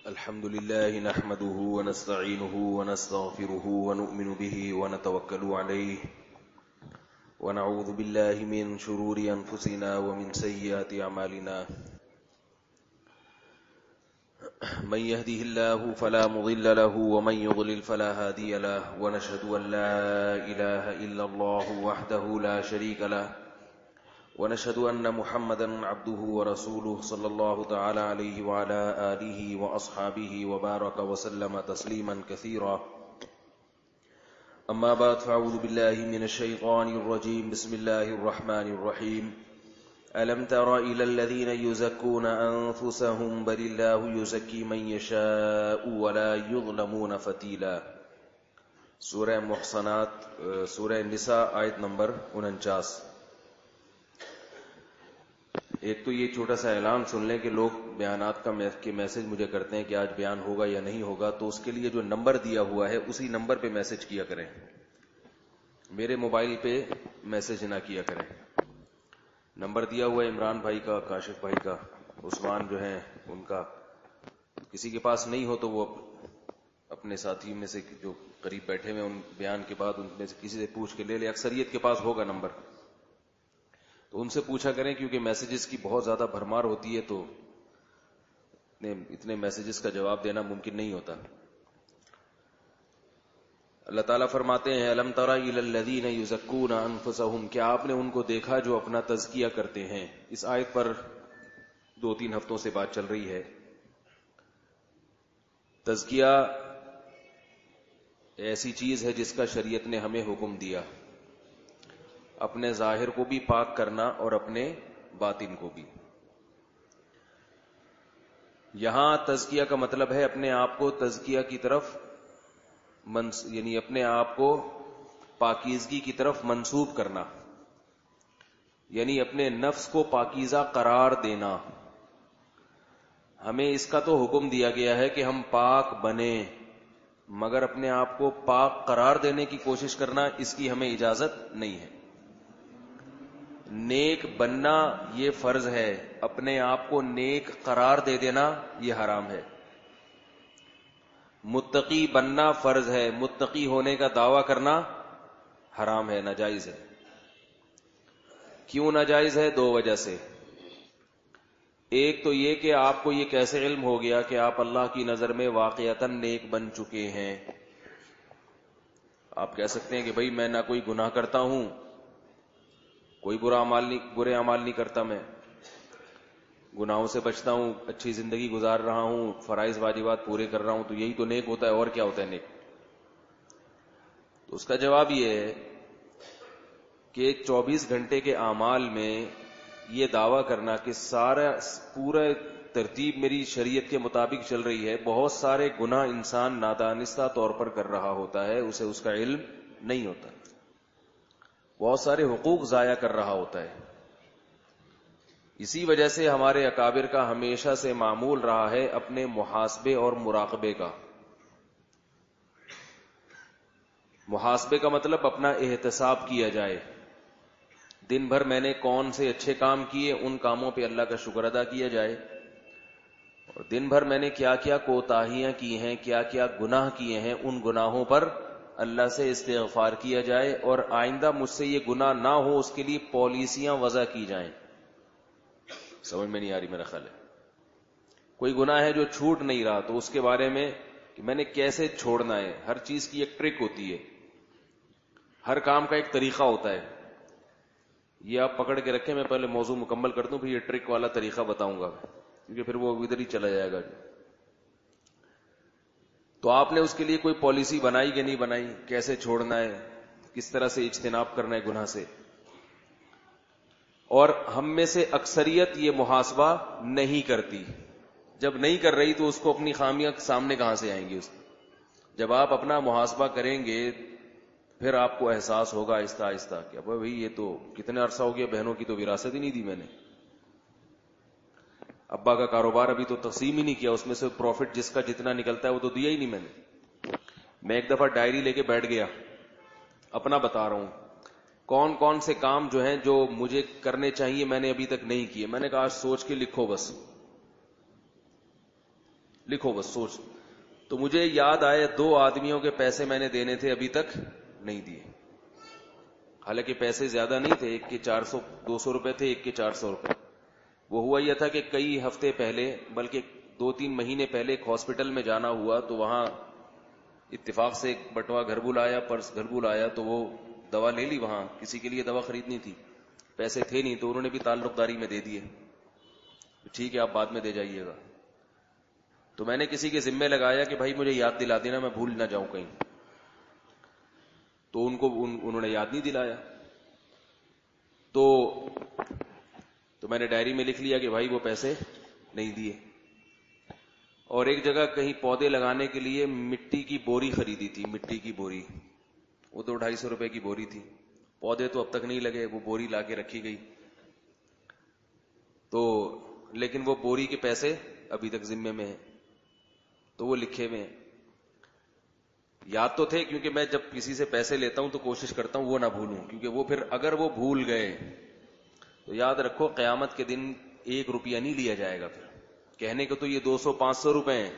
الحمد لله نحمده ونستعينه ونستغفره ونؤمن به ونتوكل عليه ونعوذ بالله من شرور أنفسنا ومن سيئات أعمالنا من يهده الله فلا مضل له ومن يضلل فلا هادي له ونشهد أن لا إله إلا الله وحده لا شريك له ونشهد أن محمدًا عبده ورسوله صلى الله تعالى عليه وعلى آله وأصحابه وبارك وسلم تسليمًا كثيرًا أما بعد فأعوذ بالله من الشيطان الرجيم بسم الله الرحمن الرحيم ألم تر إلى الذين يزكون أنفسهم بل الله يزكي من يشاء ولا يظلمون فتيلا سورہ محصنات سورہ نساء آیت نمبر 49. ایک تو یہ چھوٹا سا اعلان سن لیں کہ لوگ بیانات کے میسج مجھے کرتے ہیں کہ آج بیان ہوگا یا نہیں ہوگا، تو اس کے لیے جو نمبر دیا ہوا ہے اسی نمبر پہ میسج کیا کریں، میرے موبائل پہ میسج نہ کیا کریں. نمبر دیا ہوا ہے عمران بھائی کا، کاشف بھائی کا، عثمان جو ہیں ان کا. کسی کے پاس نہیں ہو تو وہ اپنے ساتھی میں سے جو قریب بیٹھے ہوئے ان بیان کے بعد ان میں سے کسی سے پوچھ کے لے لے. اکثریت کے پاس ہوگا نمبر، تو ان سے پوچھا کریں، کیونکہ میسیجز کی بہت زیادہ بھرمار ہوتی ہے تو اتنے میسیجز کا جواب دینا ممکن نہیں ہوتا. اللہ تعالیٰ فرماتے ہیں الم تر الی الذین یزکون انفسہم، کیا آپ نے ان کو دیکھا جو اپنا تزکیہ کرتے ہیں. اس آیت پر 2-3 ہفتوں سے بات چل رہی ہے. تزکیہ ایسی چیز ہے جس کا شریعت نے ہمیں حکم دیا، اپنے ظاہر کو بھی پاک کرنا اور اپنے باطن کو بھی. یہاں تزکیہ کا مطلب ہے اپنے آپ کو تزکیہ کی طرف یعنی اپنے آپ کو پاکیزگی کی طرف منسوب کرنا، یعنی اپنے نفس کو پاکیزہ قرار دینا. ہمیں اس کا تو حکم دیا گیا ہے کہ ہم پاک بنیں، مگر اپنے آپ کو پاک قرار دینے کی کوشش کرنا اس کی ہمیں اجازت نہیں ہے. نیک بننا یہ فرض ہے، اپنے آپ کو نیک قرار دے دینا یہ حرام ہے. متقی بننا فرض ہے، متقی ہونے کا دعویٰ کرنا حرام ہے، ناجائز ہے. کیوں ناجائز ہے؟ 2 وجہ سے. ایک تو یہ کہ آپ کو یہ کیسے علم ہو گیا کہ آپ اللہ کی نظر میں واقعتاً نیک بن چکے ہیں. آپ کہہ سکتے ہیں کہ بھئی میں نہ کوئی گناہ کرتا ہوں، کوئی برے اعمال نہیں کرتا، میں گناہوں سے بچتا ہوں، اچھی زندگی گزار رہا ہوں، فرائض واجبات پورے کر رہا ہوں، تو یہی تو نیک ہوتا ہے. اور کیا ہوتا ہے نیک؟ تو اس کا جواب یہ ہے کہ 24 گھنٹے کے اعمال میں یہ دعویٰ کرنا کہ پورا ترتیب میری شریعت کے مطابق چل رہی ہے، بہت سارے گناہ انسان نادانستہ طور پر کر رہا ہوتا ہے، اسے اس کا علم نہیں ہوتا، بہت سارے حقوق ضائع کر رہا ہوتا ہے. اسی وجہ سے ہمارے اکابر کا ہمیشہ سے معمول رہا ہے اپنے محاسبے اور مراقبے کا. محاسبے کا مطلب اپنا احتساب کیا جائے. دن بھر میں نے کون سے اچھے کام کیے، ان کاموں پہ اللہ کا شکر ادا کیا جائے، اور دن بھر میں نے کیا کیا کوتاہیاں کی ہیں، کیا کیا گناہ کیے ہیں، ان گناہوں پر اللہ سے استغفار کیا جائے، اور آئندہ مجھ سے یہ گناہ نہ ہو اس کے لیے پالیسیاں وضع کی جائیں. سمجھ میں نہیں آ رہی میرا خیال ہے. کوئی گناہ ہے جو چھوٹ نہیں رہا تو اس کے بارے میں کہ میں نے کیسے چھوڑنا ہے. ہر چیز کی ایک ٹرک ہوتی ہے، ہر کام کا ایک طریقہ ہوتا ہے. یہ آپ پکڑ کے رکھیں، میں پہلے موضوع مکمل کر دوں، پھر یہ ٹرک والا طریقہ بتاؤں گا، کیونکہ پھر وہ ادھر ہی چلا جائے گا. تو آپ نے اس کے لیے کوئی پالیسی بنائی کہ نہیں بنائی، کیسے چھوڑنا ہے، کس طرح سے اجتناب کرنا ہے گناہ سے. اور ہم میں سے اکثریت یہ محاسبہ نہیں کرتی. جب نہیں کر رہی تو اس کو اپنی خامیاں سامنے کہاں سے آئیں گی؟ جب آپ اپنا محاسبہ کریں گے پھر آپ کو احساس ہوگا آہستہ آہستہ کہ اب بھائی یہ تو کتنے عرصہ ہو گیا، بہنوں کی تو وراثت ہی نہیں دی میں نے، ابا کا کاروبار ابھی تو تقسیم ہی نہیں کیا، اس میں سے پروفٹ جس کا جتنا نکلتا ہے وہ تو دیا ہی نہیں میں نے. میں ایک دفعہ ڈائری لے کے بیٹھ گیا، اپنا بتا رہا ہوں، کون کون سے کام جو ہیں جو مجھے کرنے چاہیے میں نے ابھی تک نہیں کیے. میں نے کہا آج سوچ کے لکھو بس. لکھو بس سوچ. تو مجھے یاد آیا 2 آدمیوں کے پیسے میں نے دینے تھے, ابھی تک نہیں دیے. حالانکہ پیسے زیادہ نہیں تھے, ایک کے 200 روپے تھے, ایک کے 400 روپے. وہ ہوا یہ تھا کہ کئی ہفتے پہلے, بلکہ 2-3 مہینے پہلے ایک ہاسپٹل میں جانا ہوا, تو وہاں اتفاق سے ایک بٹوا گھر بلایا, پرس گھر بلایا, تو وہ دوا لے لی. وہاں کسی کے لیے دوا خریدنی تھی, پیسے تھے نہیں, تو انہوں نے بھی تعلق داری میں دے دیے, ٹھیک ہے آپ بعد میں دے جائیے گا. تو میں نے کسی کے ذمے لگایا کہ بھائی مجھے یاد دلا دینا, میں بھول نہ جاؤں کہیں. تو انہوں نے یاد نہیں دلایا. تو میں نے ڈائری میں لکھ لیا کہ بھائی وہ پیسے نہیں دیے. اور ایک جگہ کہیں پودے لگانے کے لیے مٹی کی بوری خریدی تھی, مٹی کی بوری, وہ 200-250 روپے کی بوری تھی. پودے تو اب تک نہیں لگے, وہ بوری لا کے رکھی گئی. تو لیکن وہ بوری کے پیسے ابھی تک ذمے میں ہیں, تو وہ لکھے ہوئے ہیں. یاد تو تھے, کیونکہ میں جب کسی سے پیسے لیتا ہوں تو کوشش کرتا ہوں وہ نہ بھولوں, کیونکہ وہ پھر اگر وہ بھول گئے تو یاد رکھو قیامت کے دن 1 روپیہ نہیں لیا جائے گا. پھر کہنے کو تو یہ 200-500 روپے ہیں,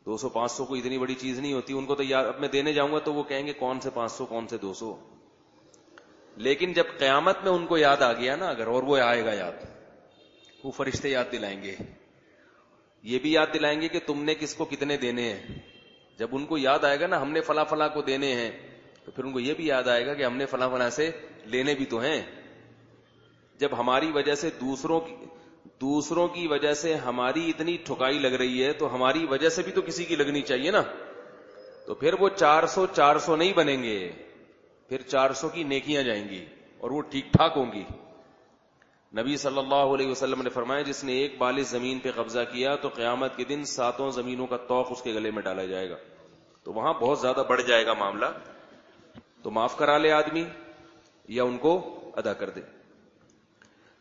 200-500 کو اتنی بڑی چیز نہیں ہوتی ان کو. تو یار اب میں دینے جاؤں گا تو وہ کہیں گے کون سے 500 کون سے 200. لیکن جب قیامت میں ان کو یاد آ گیا نا اگر, اور وہ آئے گا یاد, وہ فرشتے یاد دلائیں گے, یہ بھی یاد دلائیں گے کہ تم نے کس کو کتنے دینے ہیں. جب ان کو یاد آئے گا نا ہم نے فلاں فلاں کو دینے ہیں, تو پھر ان کو یہ بھی یاد آئے گا کہ ہم نے فلاں فلاں سے لینے بھی تو ہیں. جب ہماری وجہ سے دوسروں کی وجہ سے ہماری اتنی ٹھکائی لگ رہی ہے, تو ہماری وجہ سے بھی تو کسی کی لگنی چاہیے نا. تو پھر وہ 400 نہیں بنیں گے, پھر 400 کی نیکیاں جائیں گی, اور وہ ٹھیک ٹھاک ہوں گی. نبی صلی اللہ علیہ وسلم نے فرمایا جس نے 1 بالش زمین پہ قبضہ کیا تو قیامت کے دن 7 زمینوں کا طوق اس کے گلے میں ڈالا جائے گا. تو وہاں بہت زیادہ بڑھ جائے گا معاملہ. تو معاف کرا لے آدمی یا ان کو ادا کر دے.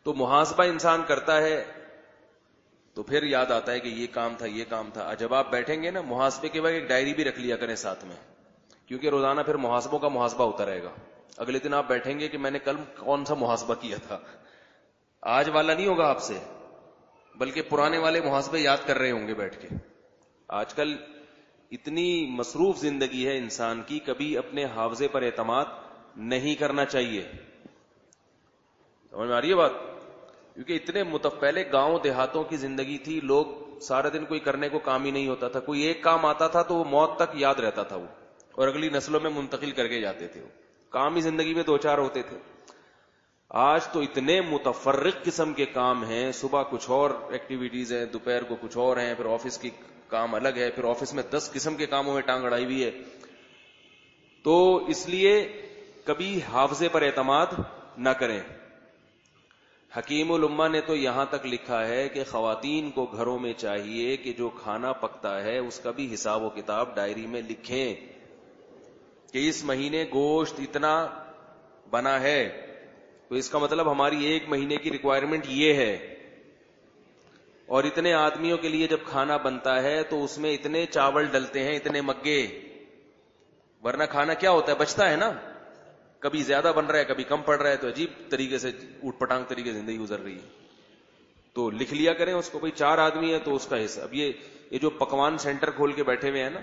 تو محاسبہ انسان کرتا ہے تو پھر یاد آتا ہے کہ یہ کام تھا, یہ کام تھا. جب آپ بیٹھیں گے نا محاسبے کے بعد ایک ڈائری بھی رکھ لیا کریں ساتھ میں, کیونکہ روزانہ پھر محاسبوں کا محاسبہ ہوتا رہے گا. اگلے دن آپ بیٹھیں گے کہ میں نے کل کون سا محاسبہ کیا تھا. آج والا نہیں ہوگا آپ سے, بلکہ پرانے والے محاسبے یاد کر رہے ہوں گے بیٹھ کے. آج کل اتنی مصروف زندگی ہے انسان کی, کبھی اپنے حافظے پر اعتماد نہیں کرنا چاہیے. سمجھ میں آ رہی ہے بات؟ کیونکہ اتنے پہلے گاؤں دیہاتوں کی زندگی تھی, لوگ سارے دن کوئی کرنے کو کام ہی نہیں ہوتا تھا, کوئی ایک کام آتا تھا تو وہ موت تک یاد رہتا تھا وہ, اور اگلی نسلوں میں منتقل کر کے جاتے تھے. وہ کام ہی زندگی میں 2-4 ہوتے تھے. آج تو اتنے متفرق قسم کے کام ہیں, صبح کچھ اور ایکٹیویٹیز ہیں, دوپہر کو کچھ اور ہیں, پھر آفس کی کام الگ ہے, پھر آفس میں 10 قسم کے کاموں میں ٹانگ اڑائی ہوئی ہے. تو اس لیے کبھی حافظے پر اعتماد نہ کریں. حکیم الامہ نے تو یہاں تک لکھا ہے کہ خواتین کو گھروں میں چاہیے کہ جو کھانا پکتا ہے اس کا بھی حساب و کتاب ڈائری میں لکھیں کہ اس مہینے گوشت اتنا بنا ہے, تو اس کا مطلب ہماری 1 مہینے کی ریکوائرمنٹ یہ ہے, اور اتنے آدمیوں کے لیے جب کھانا بنتا ہے تو اس میں اتنے چاول ڈلتے ہیں, اتنے مگے, ورنہ کھانا کیا ہوتا ہے, بچتا ہے نا, کبھی زیادہ بن رہا ہے کبھی کم پڑ رہا ہے, تو عجیب طریقے سے اوٹ پٹانگ طریقے سے زندگی گزر رہی ہے. تو لکھ لیا کریں اس کو, بھئی 4 آدمی ہیں تو اس کا حصہ. اب یہ جو پکوان سینٹر کھول کے بیٹھے ہوئے ہیں نا,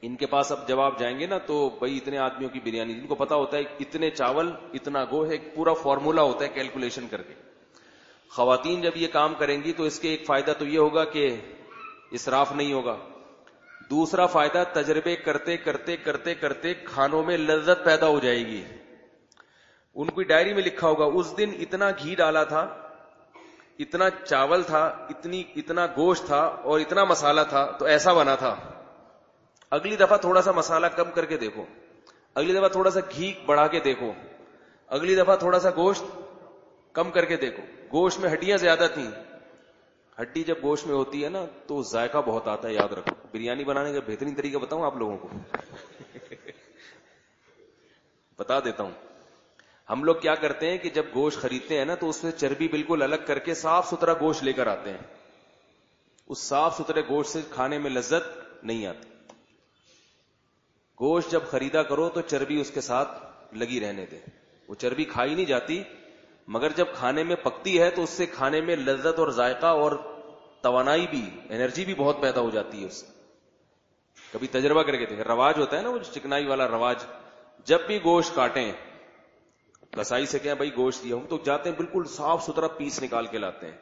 ان کے پاس اب جب آپ جائیں گے نا تو بھئی اتنے آدمیوں کی بریانی, ان کو پتا ہوتا ہے اتنے چاول اتنا گوشت, ایک پورا فارمولا ہوتا ہے کیلکولیشن کر کے. خواتین جب یہ کام کریں گی تو اس کے ایک فائدہ تو یہ ہوگا کہ اسراف نہیں ہوگا. دوسرا فائدہ, تجربے کرتے کرتے کرتے کرتے کھانوں میں لذت پیدا ہو جائے گی. ان کی ڈائری میں لکھا ہوگا اس دن اتنا گھی ڈالا تھا, اتنا چاول تھا, اتنا گوشت تھا اور اتنا مسالہ تھا, تو ایسا بنا تھا. اگلی دفعہ تھوڑا سا مسالہ کم کر کے دیکھو, اگلی دفعہ تھوڑا سا گھی بڑھا کے دیکھو, اگلی دفعہ تھوڑا سا گوشت کم کر کے دیکھو. گوشت میں ہڈیاں زیادہ تھیں, ہڈی جب گوشت میں ہوتی ہے نا تو ذائقہ بہت آتا ہے, یاد رکھو. بریانی بنانے کا بہترین طریقہ بتاؤں آپ لوگوں کو بتا دیتا ہوں. ہم لوگ کیا کرتے ہیں کہ جب گوشت خریدتے ہیں نا تو اس سے چربی بالکل الگ کر کے صاف ستھرا گوشت لے کر آتے ہیں. اس صاف ستھرے گوشت سے کھانے میں لذت نہیں آتی. گوشت جب خریدا کرو تو چربی اس کے ساتھ لگی رہنے دے, وہ چربی کھائی نہیں جاتی, مگر جب کھانے میں پکتی ہے تو اس سے کھانے میں لذت اور ذائقہ اور توانائی بھی, انرجی بھی بہت پیدا ہو جاتی ہے اس سے. کبھی تجربہ کر کے دیکھیں, رواج ہوتا ہے نا وہ چکنائی والا رواج, جب بھی گوشت کاٹیں کسائی سے کہیں بھائی گوشت دیا ہوں, تو جاتے ہیں بالکل صاف ستھرا پیس نکال کے لاتے ہیں.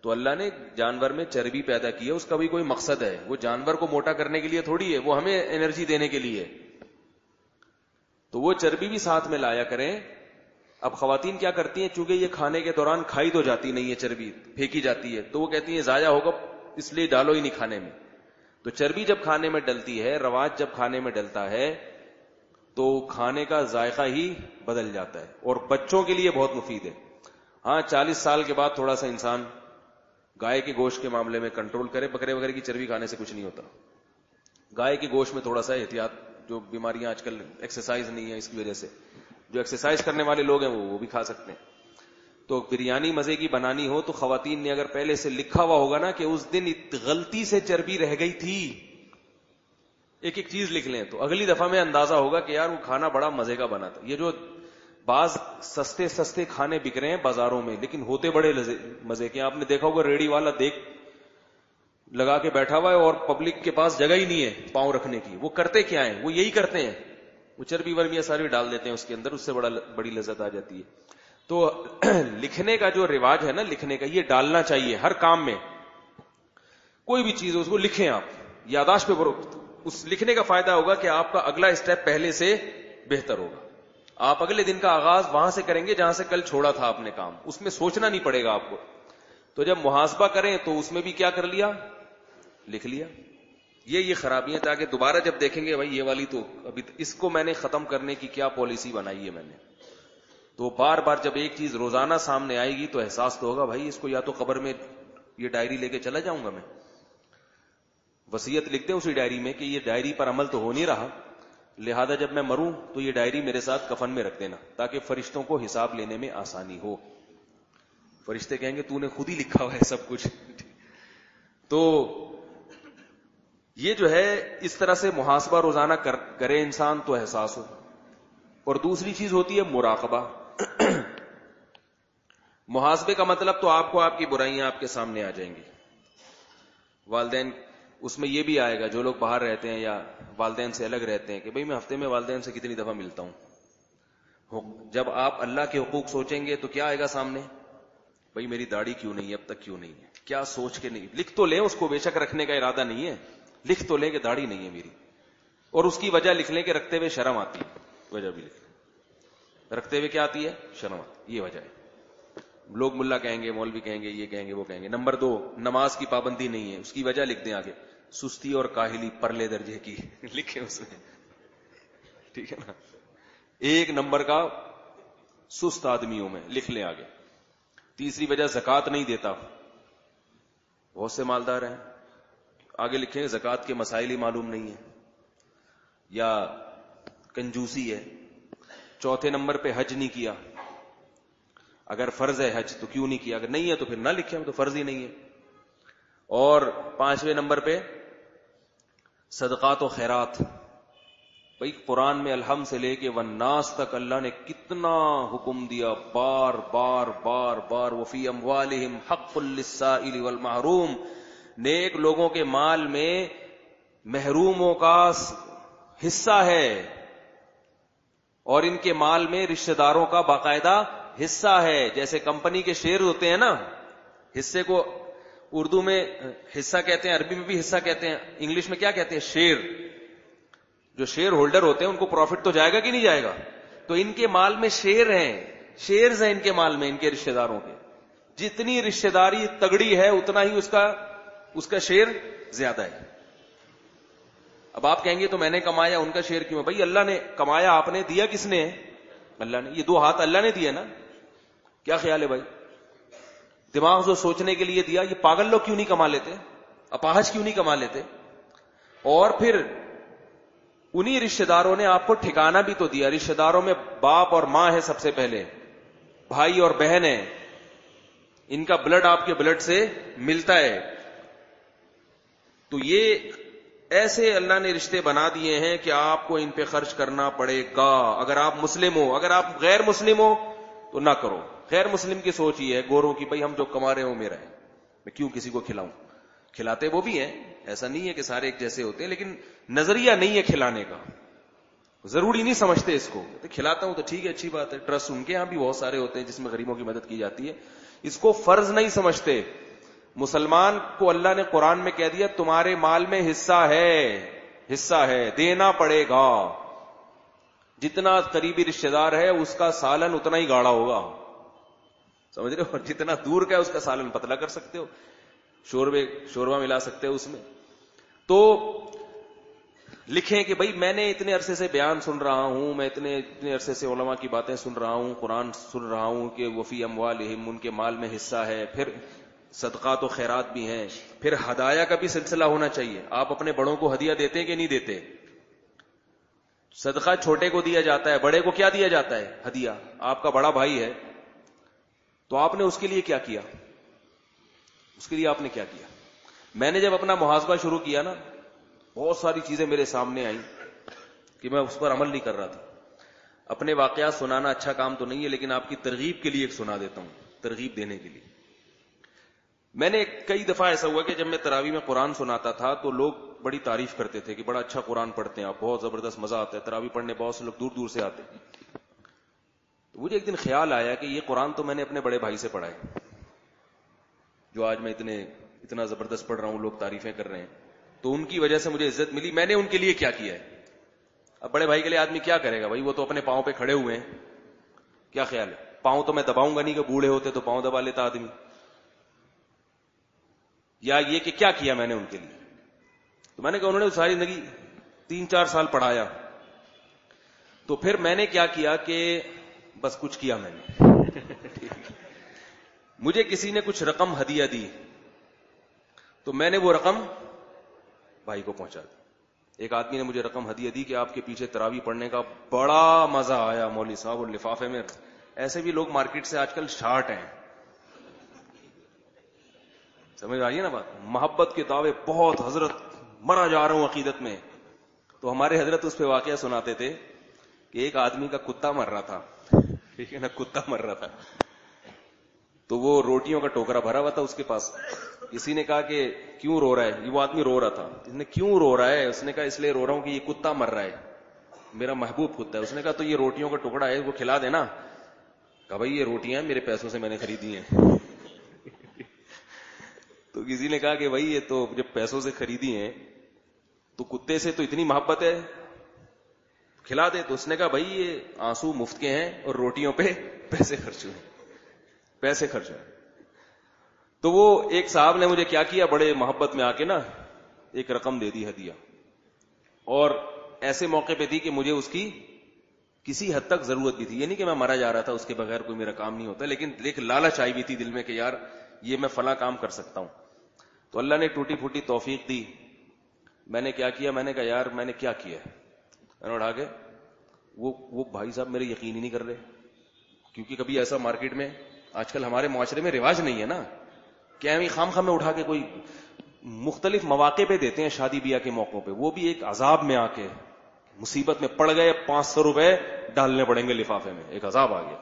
تو اللہ نے جانور میں چربی پیدا کی ہے, اس کا بھی کوئی مقصد ہے, وہ جانور کو موٹا کرنے کے لیے تھوڑی ہے, وہ ہمیں انرجی دینے کے لیے. تو وہ چربی بھی ساتھ میں لایا کریں. اب خواتین کیا کرتی ہیں, چونکہ یہ کھانے کے دوران کھائی تو جاتی نہیں ہے چربی, پھینکی جاتی ہے, تو وہ کہتی ہیں ضائع ہوگا اس لیے ڈالو ہی نہیں کھانے میں. تو چربی جب کھانے میں ڈلتی ہے, رواج جب کھانے میں ڈلتا ہے, تو کھانے کا ذائقہ ہی بدل جاتا ہے, اور بچوں کے لیے بہت مفید ہے. ہاں 40 سال کے بعد تھوڑا سا انسان گائے کے گوشت کے معاملے میں کنٹرول کرے, بکرے وغیرہ کی چربی کھانے سے کچھ نہیں ہوتا. گائے کے گوشت میں تھوڑا سا احتیاط, جو بیماریاں آج کل ایکسرسائز نہیں ہے اس کی وجہ سے, جو ایکسرسائز کرنے والے لوگ ہیں وہ بھی کھا سکتے ہیں. تو بریانی مزے کی بنانی ہو تو خواتین نے اگر پہلے سے لکھا ہوا ہوگا نا کہ اس دن غلطی سے چربی رہ گئی تھی, ایک ایک چیز لکھ لیں, تو اگلی دفعہ میں اندازہ ہوگا کہ یار وہ کھانا بڑا مزے کا بنا تھا. یہ جو بعض سستے سستے کھانے بک رہے ہیں بازاروں میں, لیکن ہوتے بڑے مزے کے. آپ نے دیکھا ہوگا ریڑھی والا دیکھ لگا کے بیٹھا ہوا ہے اور پبلک کے پاس جگہ ہی نہیں ہے پاؤں رکھنے کی. وہ کرتے کیا ہیں, وہ یہی کرتے ہیں, وہ چربی ورمیاں ساری ڈال دیتے ہیں اس کے اندر, اس سے بڑی لذت آ جاتی ہے. تو لکھنے کا جو رواج ہے نا, لکھنے کا, یہ ڈالنا چاہیے ہر کام میں. کوئی بھی چیز اس کو لکھیں آپ, یاداشت پہ. اس لکھنے کا فائدہ ہوگا کہ آپ کا اگلا اسٹیپ پہلے سے بہتر ہوگا. آپ اگلے دن کا آغاز وہاں سے کریں گے جہاں سے کل چھوڑا تھا آپ نے کام, اس میں سوچنا نہیں پڑے گا آپ کو. تو جب محاسبہ کریں تو اس میں بھی کیا کر لیا, لکھ لیا. یہ خرابیاں, تاکہ دوبارہ جب دیکھیں گے بھائی یہ والی تو ابھی اس کو میں نے ختم کرنے کی کیا پالیسی بنائی ہے میں نے, تو بار بار جب ایک چیز روزانہ سامنے آئے گی تو احساس تو ہوگا بھائی اس کو یا تو قبر میں یہ ڈائری لے کے چلا جاؤں گا میں. وصیت لکھتے ہیں اسی ڈائری میں کہ یہ ڈائری پر عمل تو ہو نہیں رہا, لہذا جب میں مروں تو یہ ڈائری میرے ساتھ کفن میں رکھ دینا, تاکہ فرشتوں کو حساب لینے میں آسانی ہو. فرشتے کہیں گے تو نے خود ہی لکھا ہوا ہے سب کچھ. تو یہ جو ہے اس طرح سے محاسبہ روزانہ کرے انسان تو احساس ہو. اور دوسری چیز ہوتی ہے مراقبہ. محاسبے کا مطلب تو آپ کو آپ کی برائیاں آپ کے سامنے آ جائیں گی. والدین, اس میں یہ بھی آئے گا جو لوگ باہر رہتے ہیں یا والدین سے الگ رہتے ہیں کہ بھئی میں ہفتے میں والدین سے کتنی دفعہ ملتا ہوں. جب آپ اللہ کے حقوق سوچیں گے تو کیا آئے گا سامنے, بھئی میری داڑھی کیوں نہیں ہے, اب تک کیوں نہیں ہے, کیا سوچ کے نہیں. لکھ تو لیں اس کو, بے شک رکھنے کا ارادہ نہیں ہے, لکھ تو لیں کہ داڑھی نہیں ہے میری, اور اس کی وجہ لکھ لیں کہ رکھتے ہوئے شرم آتی ہے. وجہ بھی لکھ لیں, رکھتے ہوئے کیا آتی ہے, شرم آتی, یہ وجہ ہے. لوگ ملا کہیں گے, مولوی کہیں گے, یہ کہیں گے, وہ کہیں گے. نمبر 2, نماز کی پابندی نہیں ہے, اس کی وجہ لکھ دیں آگے, سستی اور کاہلی پرلے درجے کی, لکھیں اس میں, ٹھیک ہے نا. 1 نمبر کا سست آدمیوں میں لکھ لیں آگے. تیسری وجہ زکوٰۃ نہیں دیتا, بہت سے مالدار ہیں, آگے لکھیں زکوٰۃ کے مسائل ہی معلوم نہیں ہے, یا کنجوسی ہے. 4 نمبر پہ حج نہیں کیا, اگر فرض ہے حج تو کیوں نہیں کیا, اگر نہیں ہے تو پھر نہ لکھیں, تو فرض ہی نہیں ہے. اور 5ویں نمبر پہ صدقات و خیرات. بھئی قرآن میں الحم سے لے کے والناس تک اللہ نے کتنا حکم دیا, بار بار بار بار. وفی اموالہم حق للسائل والمحروم, نیک لوگوں کے مال میں محروموں کا حصہ ہے, اور ان کے مال میں رشتہ داروں کا باقاعدہ حصہ ہے. جیسے کمپنی کے شیئر ہوتے ہیں نا, حصے کو اردو میں حصہ کہتے ہیں, عربی میں بھی حصہ کہتے ہیں, انگلش میں کیا کہتے ہیں, شیئر. جو شیئر ہولڈر ہوتے ہیں ان کو پروفٹ تو جائے گا کہ نہیں جائے گا, تو ان کے مال میں شیئر ہیں, شیئرز ہیں ان کے مال میں, ان کے رشتہ داروں کے. جتنی رشتہ داری تگڑی ہے اتنا ہی اس کا شیئر زیادہ ہے. اب آپ کہیں گے تو میں نے کمایا, ان کا شیئر کیوں ہے؟ بھائی اللہ نے کمایا, آپ نے دیا کس نے؟ اللہ نے. یہ 2 ہاتھ اللہ نے دیے نا. کیا خیال ہے بھائی؟ دماغ جو سوچنے کے لیے دیا, یہ پاگل لوگ کیوں نہیں کما لیتے, اپاہج کیوں نہیں کما لیتے؟ اور پھر انہی رشتہ داروں نے آپ کو ٹھکانہ بھی تو دیا. رشتہ داروں میں باپ اور ماں ہے سب سے پہلے, بھائی اور بہن ہے, ان کا بلڈ آپ کے بلڈ سے ملتا ہے. تو یہ ایسے اللہ نے رشتے بنا دیے ہیں کہ آپ کو ان پہ خرچ کرنا پڑے گا. اگر آپ مسلم ہو, اگر آپ غیر مسلم ہو تو نہ کرو. غیر مسلم کی سوچ یہ ہے گوروں کی, بھئی ہم جو کما رہے ہو میرا ہے, میں کیوں کسی کو کھلاؤں. کھلاتے وہ بھی ہیں، ایسا نہیں ہے کہ سارے ایک جیسے ہوتے ہیں، لیکن نظریہ نہیں ہے کھلانے کا، ضروری نہیں سمجھتے اس کو. کھلاتا ہوں تو ٹھیک ہے، اچھی بات ہے. ٹرسٹ ان کے یہاں بھی بہت سارے ہوتے ہیں جس میں غریبوں کی مدد کی جاتی ہے. اس کو فرض نہیں سمجھتے. مسلمان کو اللہ نے قرآن میں کہہ دیا تمہارے مال میں حصہ ہے، دینا پڑے گا. جتنا قریبی رشتہ دار ہے اس کا سالن اتنا ہی گاڑا ہوگا، سمجھ رہے ہو؟ جتنا دور کا ہے اس کا سالن پتلا کر سکتے ہو، شوربہ ملا سکتے ہو اس میں. تو لکھیں کہ بھئی میں نے اتنے عرصے سے بیان سن رہا ہوں، میں اتنے عرصے سے علماء کی باتیں سن رہا ہوں، قرآن سن رہا ہوں کہ وفی اموالہم، ان کے مال میں حصہ ہے، پھر صدقات و خیرات بھی ہیں، پھر ہدایہ کا بھی سلسلہ ہونا چاہیے. آپ اپنے بڑوں کو ہدیہ دیتے ہیں کہ نہیں دیتے؟ صدقہ چھوٹے کو دیا جاتا ہے، بڑے کو کیا دیا جاتا ہے؟ ہدیہ. آپ کا بڑا بھائی ہے تو آپ نے اس کے لیے کیا کیا؟ اس کے لیے آپ نے کیا کیا؟ میں نے جب اپنا محاسبہ شروع کیا نا، بہت ساری چیزیں میرے سامنے آئیں کہ میں اس پر عمل نہیں کر رہا تھا. اپنے واقعات سنانا اچھا کام تو نہیں ہے، لیکن آپ کی ترغیب کے لیے ایک سنا دیتا ہوں، ترغیب دینے کے لیے. میں نے کئی دفعہ ایسا ہوا کہ جب میں تراویح میں قرآن سناتا تھا تو لوگ بڑی تعریف کرتے تھے کہ بڑا اچھا قرآن پڑھتے ہیں آپ، بہت زبردست مزہ آتا ہے تراویح پڑھنے، بہت سے لوگ دور دور سے آتے ہیں. مجھے ایک دن خیال آیا کہ یہ قرآن تو میں نے اپنے بڑے بھائی سے پڑھا ہے، جو آج میں اتنا زبردست پڑھ رہا ہوں، لوگ تعریفیں کر رہے ہیں، تو ان کی وجہ سے مجھے عزت ملی. میں نے ان کے لیے کیا کیا ہے؟ اب بڑے بھائی کے لیے آدمی کیا کرے گا بھائی؟ وہ تو اپنے پاؤں پہ کھڑے ہوئے ہیں، کیا خیال ہے؟ پاؤں تو میں دباؤں گا نہیں، کہ بوڑھے ہوتے تو پاؤں دبا لیتا آدمی. یا یہ کہ کیا کیا میں نے ان کے لیے؟ تو میں نے کہا انہوں نے ساری زندگی 3-4 سال پڑھایا. تو پھر میں نے کیا کیا کہ بس کچھ کیا میں نے. مجھے کسی نے کچھ رقم ہدیہ دی تو میں نے وہ رقم بھائی کو پہنچا دی. ایک آدمی نے مجھے رقم ہدیہ دی کہ آپ کے پیچھے تراویح پڑھنے کا بڑا مزہ آیا مولوی صاحب، اور لفافے میں ایسے بھی لوگ مارکیٹ سے آج کل شارٹ ہیں، سمجھ آئیے نا بات. محبت کے دعوے بہت، حضرت مرا جا رہا ہوں عقیدت میں. تو ہمارے حضرت اس پہ واقعہ سناتے تھے کہ ایک آدمی کا کتا مر رہا تھا، ٹھیک ہے نا، کتا مر رہا تھا. تو وہ روٹیوں کا ٹوکرا بھرا ہوا تھا اس کے پاس. کسی نے کہا کہ کیوں رو رہا ہے؟ وہ آدمی رو رہا تھا. اس نے کیوں رو رہا ہے؟ اس نے کہا اس لیے رو رہا ہوں کہ یہ کتا مر رہا ہے، میرا محبوب کتا ہے. اس نے کہا تو یہ روٹیوں کا ٹکڑا ہے، وہ کھلا دینا. کہا بھائی یہ روٹیاں میرے پیسوں سے میں نے خریدی ہیں. تو کسی نے کہا کہ بھائی یہ تو جب پیسوں سے خریدی ہیں تو کتے سے تو اتنی محبت ہے، کھلا دے. تو اس نے کہا بھائی یہ آنسو مفت کے ہیں اور روٹیوں پہ پیسے خرچ ہوئے. تو وہ ایک صاحب نے مجھے کیا کیا، بڑے محبت میں آ کے نا ایک رقم دے دی ہدیہ، اور ایسے موقع پہ دی کہ مجھے اس کی کسی حد تک ضرورت بھی تھی. یہ نہیں کہ میں مرا جا رہا تھا اس کے بغیر کوئی میرا کام نہیں ہوتا، لیکن ایک لالچ آئی بھی تھی دل میں کہ یار یہ میں فلاں کام کر سکتا ہوں. تو اللہ نے ٹوٹی پھوٹی توفیق دی. میں نے کیا کیا؟ میں نے کہا یار میں نے کیا کیا ہے؟ میں نے اٹھا کے وہ بھائی صاحب میرے یقین ہی نہیں کر رہے، کیونکہ کبھی ایسا مارکیٹ میں آج کل ہمارے معاشرے میں رواج نہیں ہے نا کہ ہم خام خام میں اٹھا کے کوئی مختلف مواقع پہ دیتے ہیں، شادی بیاہ کے موقعوں پہ، وہ بھی ایک عذاب میں آ کے مصیبت میں پڑ گئے، 500 روپے ڈالنے پڑیں گے لفافے میں. ایک عذاب آ گیا.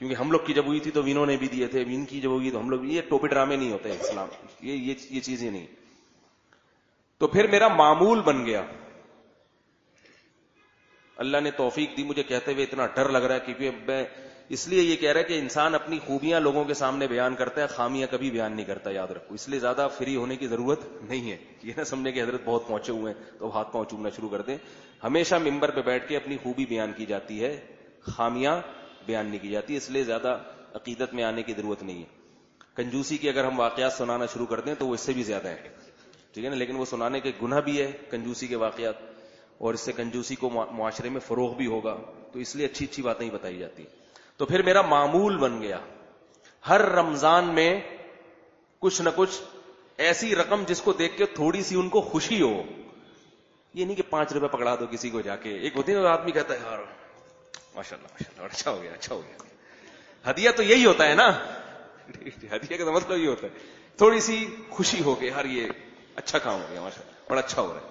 کیونکہ ہم لوگ کی جب ہوئی تھی تو وینوں نے بھی دیے تھے، وین کی جب ہوئی تو ہم لوگ، یہ ٹوپی ڈرامے نہیں ہوتے اسلام، یہ چیزیں نہیں. تو پھر میرا معمول بن گیا. اللہ نے توفیق دی مجھے کہتے ہوئے اتنا ڈر لگ رہا ہے، کیونکہ میں اس لیے یہ کہہ رہا ہے کہ انسان اپنی خوبیاں لوگوں کے سامنے بیان کرتا ہے، خامیاں کبھی بیان نہیں کرتا، یاد رکھو. اس لیے زیادہ فری ہونے کی ضرورت نہیں ہے. یہ نہ سمجھے کہ حضرت بہت پہنچے ہوئے ہیں تو ہاتھ پاؤں چومنا شروع کر دیں. ہمیشہ ممبر پہ بیٹھ کے اپنی خوبی بیان کی جاتی ہے، خامیاں بیان نہیں کی جاتی. اس لیے زیادہ عقیدت میں آنے کی ضرورت نہیں ہے. کنجوسی کے اگر ہم واقعات سنانا شروع کر دیں تو وہ اس سے بھی زیادہ ہے، ٹھیک ہے نا، لیکن وہ سنانے کے گناہ بھی ہے کنجوسی کے واقعات، اور اس سے کنجوسی کو معاشرے میں فروغ بھی ہوگا. تو اس لیے اچھی اچھی باتیں ہی بتائی جاتی. تو پھر میرا معمول بن گیا ہر رمضان میں کچھ نہ کچھ ایسی رقم جس کو دیکھ کے تھوڑی سی ان کو خوشی ہو. یہ نہیں کہ 5 روپے پکڑا دو کسی کو جا کے. ایک ہوتی ہے آدمی کہتا ہے یار ماشاءاللہ اچھا ہو گیا. ہدیہ تو یہی ہوتا ہے نا، ہدیہ کا مطلب یہ ہوتا ہے تھوڑی سی خوشی ہو کے یار یہ اچھا کام ہو گیا، ماشاءاللہ بڑا اچھا ہو رہا ہے.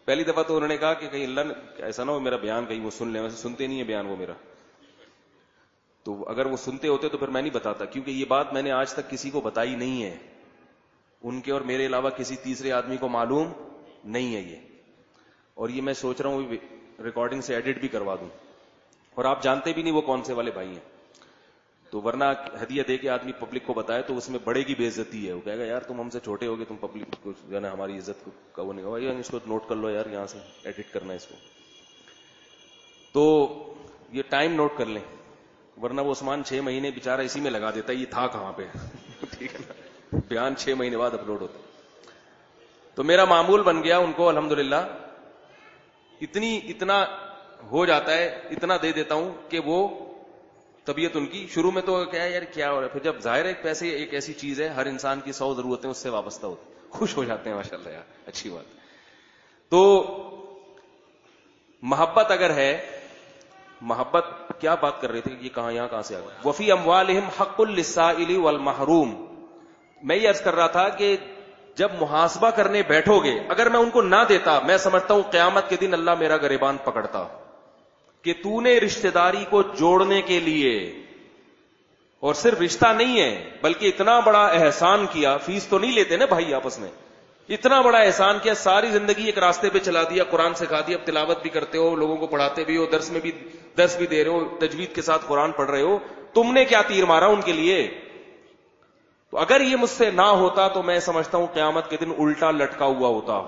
پہلی دفعہ تو انہوں نے کہا کہ کہیں اللہ نے ایسا نہ ہو میرا بیان کہیں وہ سن لیں، ویسے سنتے نہیں ہے بیان وہ میرا، تو اگر وہ سنتے ہوتے تو پھر میں نہیں بتاتا، کیونکہ یہ بات میں نے آج تک کسی کو بتائی نہیں ہے. ان کے اور میرے علاوہ کسی تیسرے آدمی کو معلوم نہیں ہے یہ. اور یہ میں سوچ رہا ہوں ریکارڈنگ سے ایڈٹ بھی کروا دوں, اور آپ جانتے بھی نہیں وہ کون سے والے بھائی ہیں. تو ورنہ ہدیہ دے کے آدمی پبلک کو بتائے تو اس میں بڑے کی بے عزتی ہے. وہ کہے گا یار تم ہم سے چھوٹے ہو گے, تم پبلک کو جو ہے نا ہماری عزت کا وہ نہیں ہوگا. اس کو نوٹ کر لو یار, یہاں سے ایڈٹ کرنا ہے اس کو. تو یہ ٹائم نوٹ کر لیں, ورنہ وہ عثمان 6 مہینے بیچارہ اسی میں لگا دیتا, یہ تھا کہاں پہ. ٹھیک ہے نا, بیان 6 مہینے بعد اپلوڈ ہوتا. تو میرا معمول بن گیا ان کو الحمدللہ اتنا ہو جاتا ہے, اتنا دے دیتا ہوں کہ وہ طبیعت ان کی شروع میں تو کیا ہے یار کیا ہو رہا ہے, پھر جب ظاہر ہے پیسے ایک ایسی چیز ہے ہر انسان کی 100 ضرورتیں اس سے وابستہ ہوتی, خوش ہو جاتے ہیں ماشاءاللہ یار, اچھی بات. تو محبت اگر ہے, محبت کیا بات کر رہے تھے, یہ کہاں یہاں سے آ گیا. وفی اموالہم حق للسائل والمحروم. میں یہ عرض کر رہا تھا کہ جب محاسبہ کرنے بیٹھو گے, اگر میں ان کو نہ دیتا, میں سمجھتا ہوں قیامت کے دن اللہ میرا گریبان پکڑتا کہ تو نے رشتہ داری کو جوڑنے کے لیے, اور صرف رشتہ نہیں ہے بلکہ اتنا بڑا احسان کیا. فیس تو نہیں لیتے نا بھائی آپس میں, اتنا بڑا احسان کیا, ساری زندگی ایک راستے پہ چلا دیا, قرآن سکھا دیا, اب تلاوت بھی کرتے ہو, لوگوں کو پڑھاتے بھی ہو, درس بھی دے رہے ہو, تجوید کے ساتھ قرآن پڑھ رہے ہو, تم نے کیا تیر مارا ان کے لیے. تو اگر یہ مجھ سے نہ ہوتا تو میں سمجھتا ہوں قیامت کے دن الٹا لٹکا ہوا ہوتا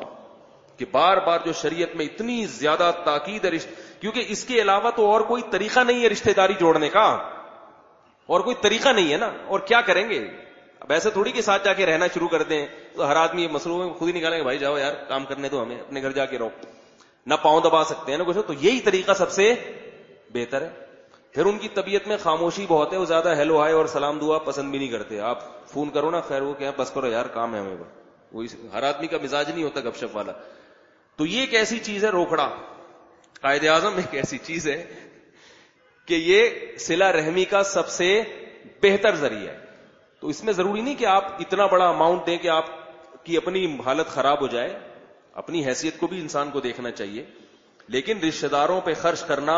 کہ بار بار جو شریعت میں اتنی زیادہ تاکید ہے, کیونکہ اس کے علاوہ تو اور کوئی طریقہ نہیں ہے رشتہ داری جوڑنے کا, اور کوئی طریقہ نہیں ہے نا. اور کیا کریں گے, اب ایسے تھوڑی کے ساتھ جا کے رہنا شروع کر دیں تو ہر آدمی مصروف میں خود ہی نکالیں گے, بھائی جاؤ یار کام کرنے تو ہمیں, اپنے گھر جا کے رہو, نہ پاؤں دبا سکتے ہیں نہ کچھ. تو یہی طریقہ سب سے بہتر ہے. پھر ان کی طبیعت میں خاموشی بہت ہے, وہ زیادہ ہیلو ہائے اور سلام دعا پسند بھی نہیں کرتے. آپ فون کرو نا, خیر وہ کیا بس کرو یار کام ہے ہمیں, وہ ہر آدمی کا مزاج نہیں ہوتا گپ شپ والا. تو یہ ایک ایسی چیز ہے روکھڑا, قائد اعظم ایک ایسی چیز ہے کہ یہ صلہ رحمی کا سب سے بہتر ذریعہ ہے. تو اس میں ضروری نہیں کہ آپ اتنا بڑا اماؤنٹ دیں کہ آپ کی اپنی حالت خراب ہو جائے, اپنی حیثیت کو بھی انسان کو دیکھنا چاہیے. لیکن رشتہ داروں پہ خرچ کرنا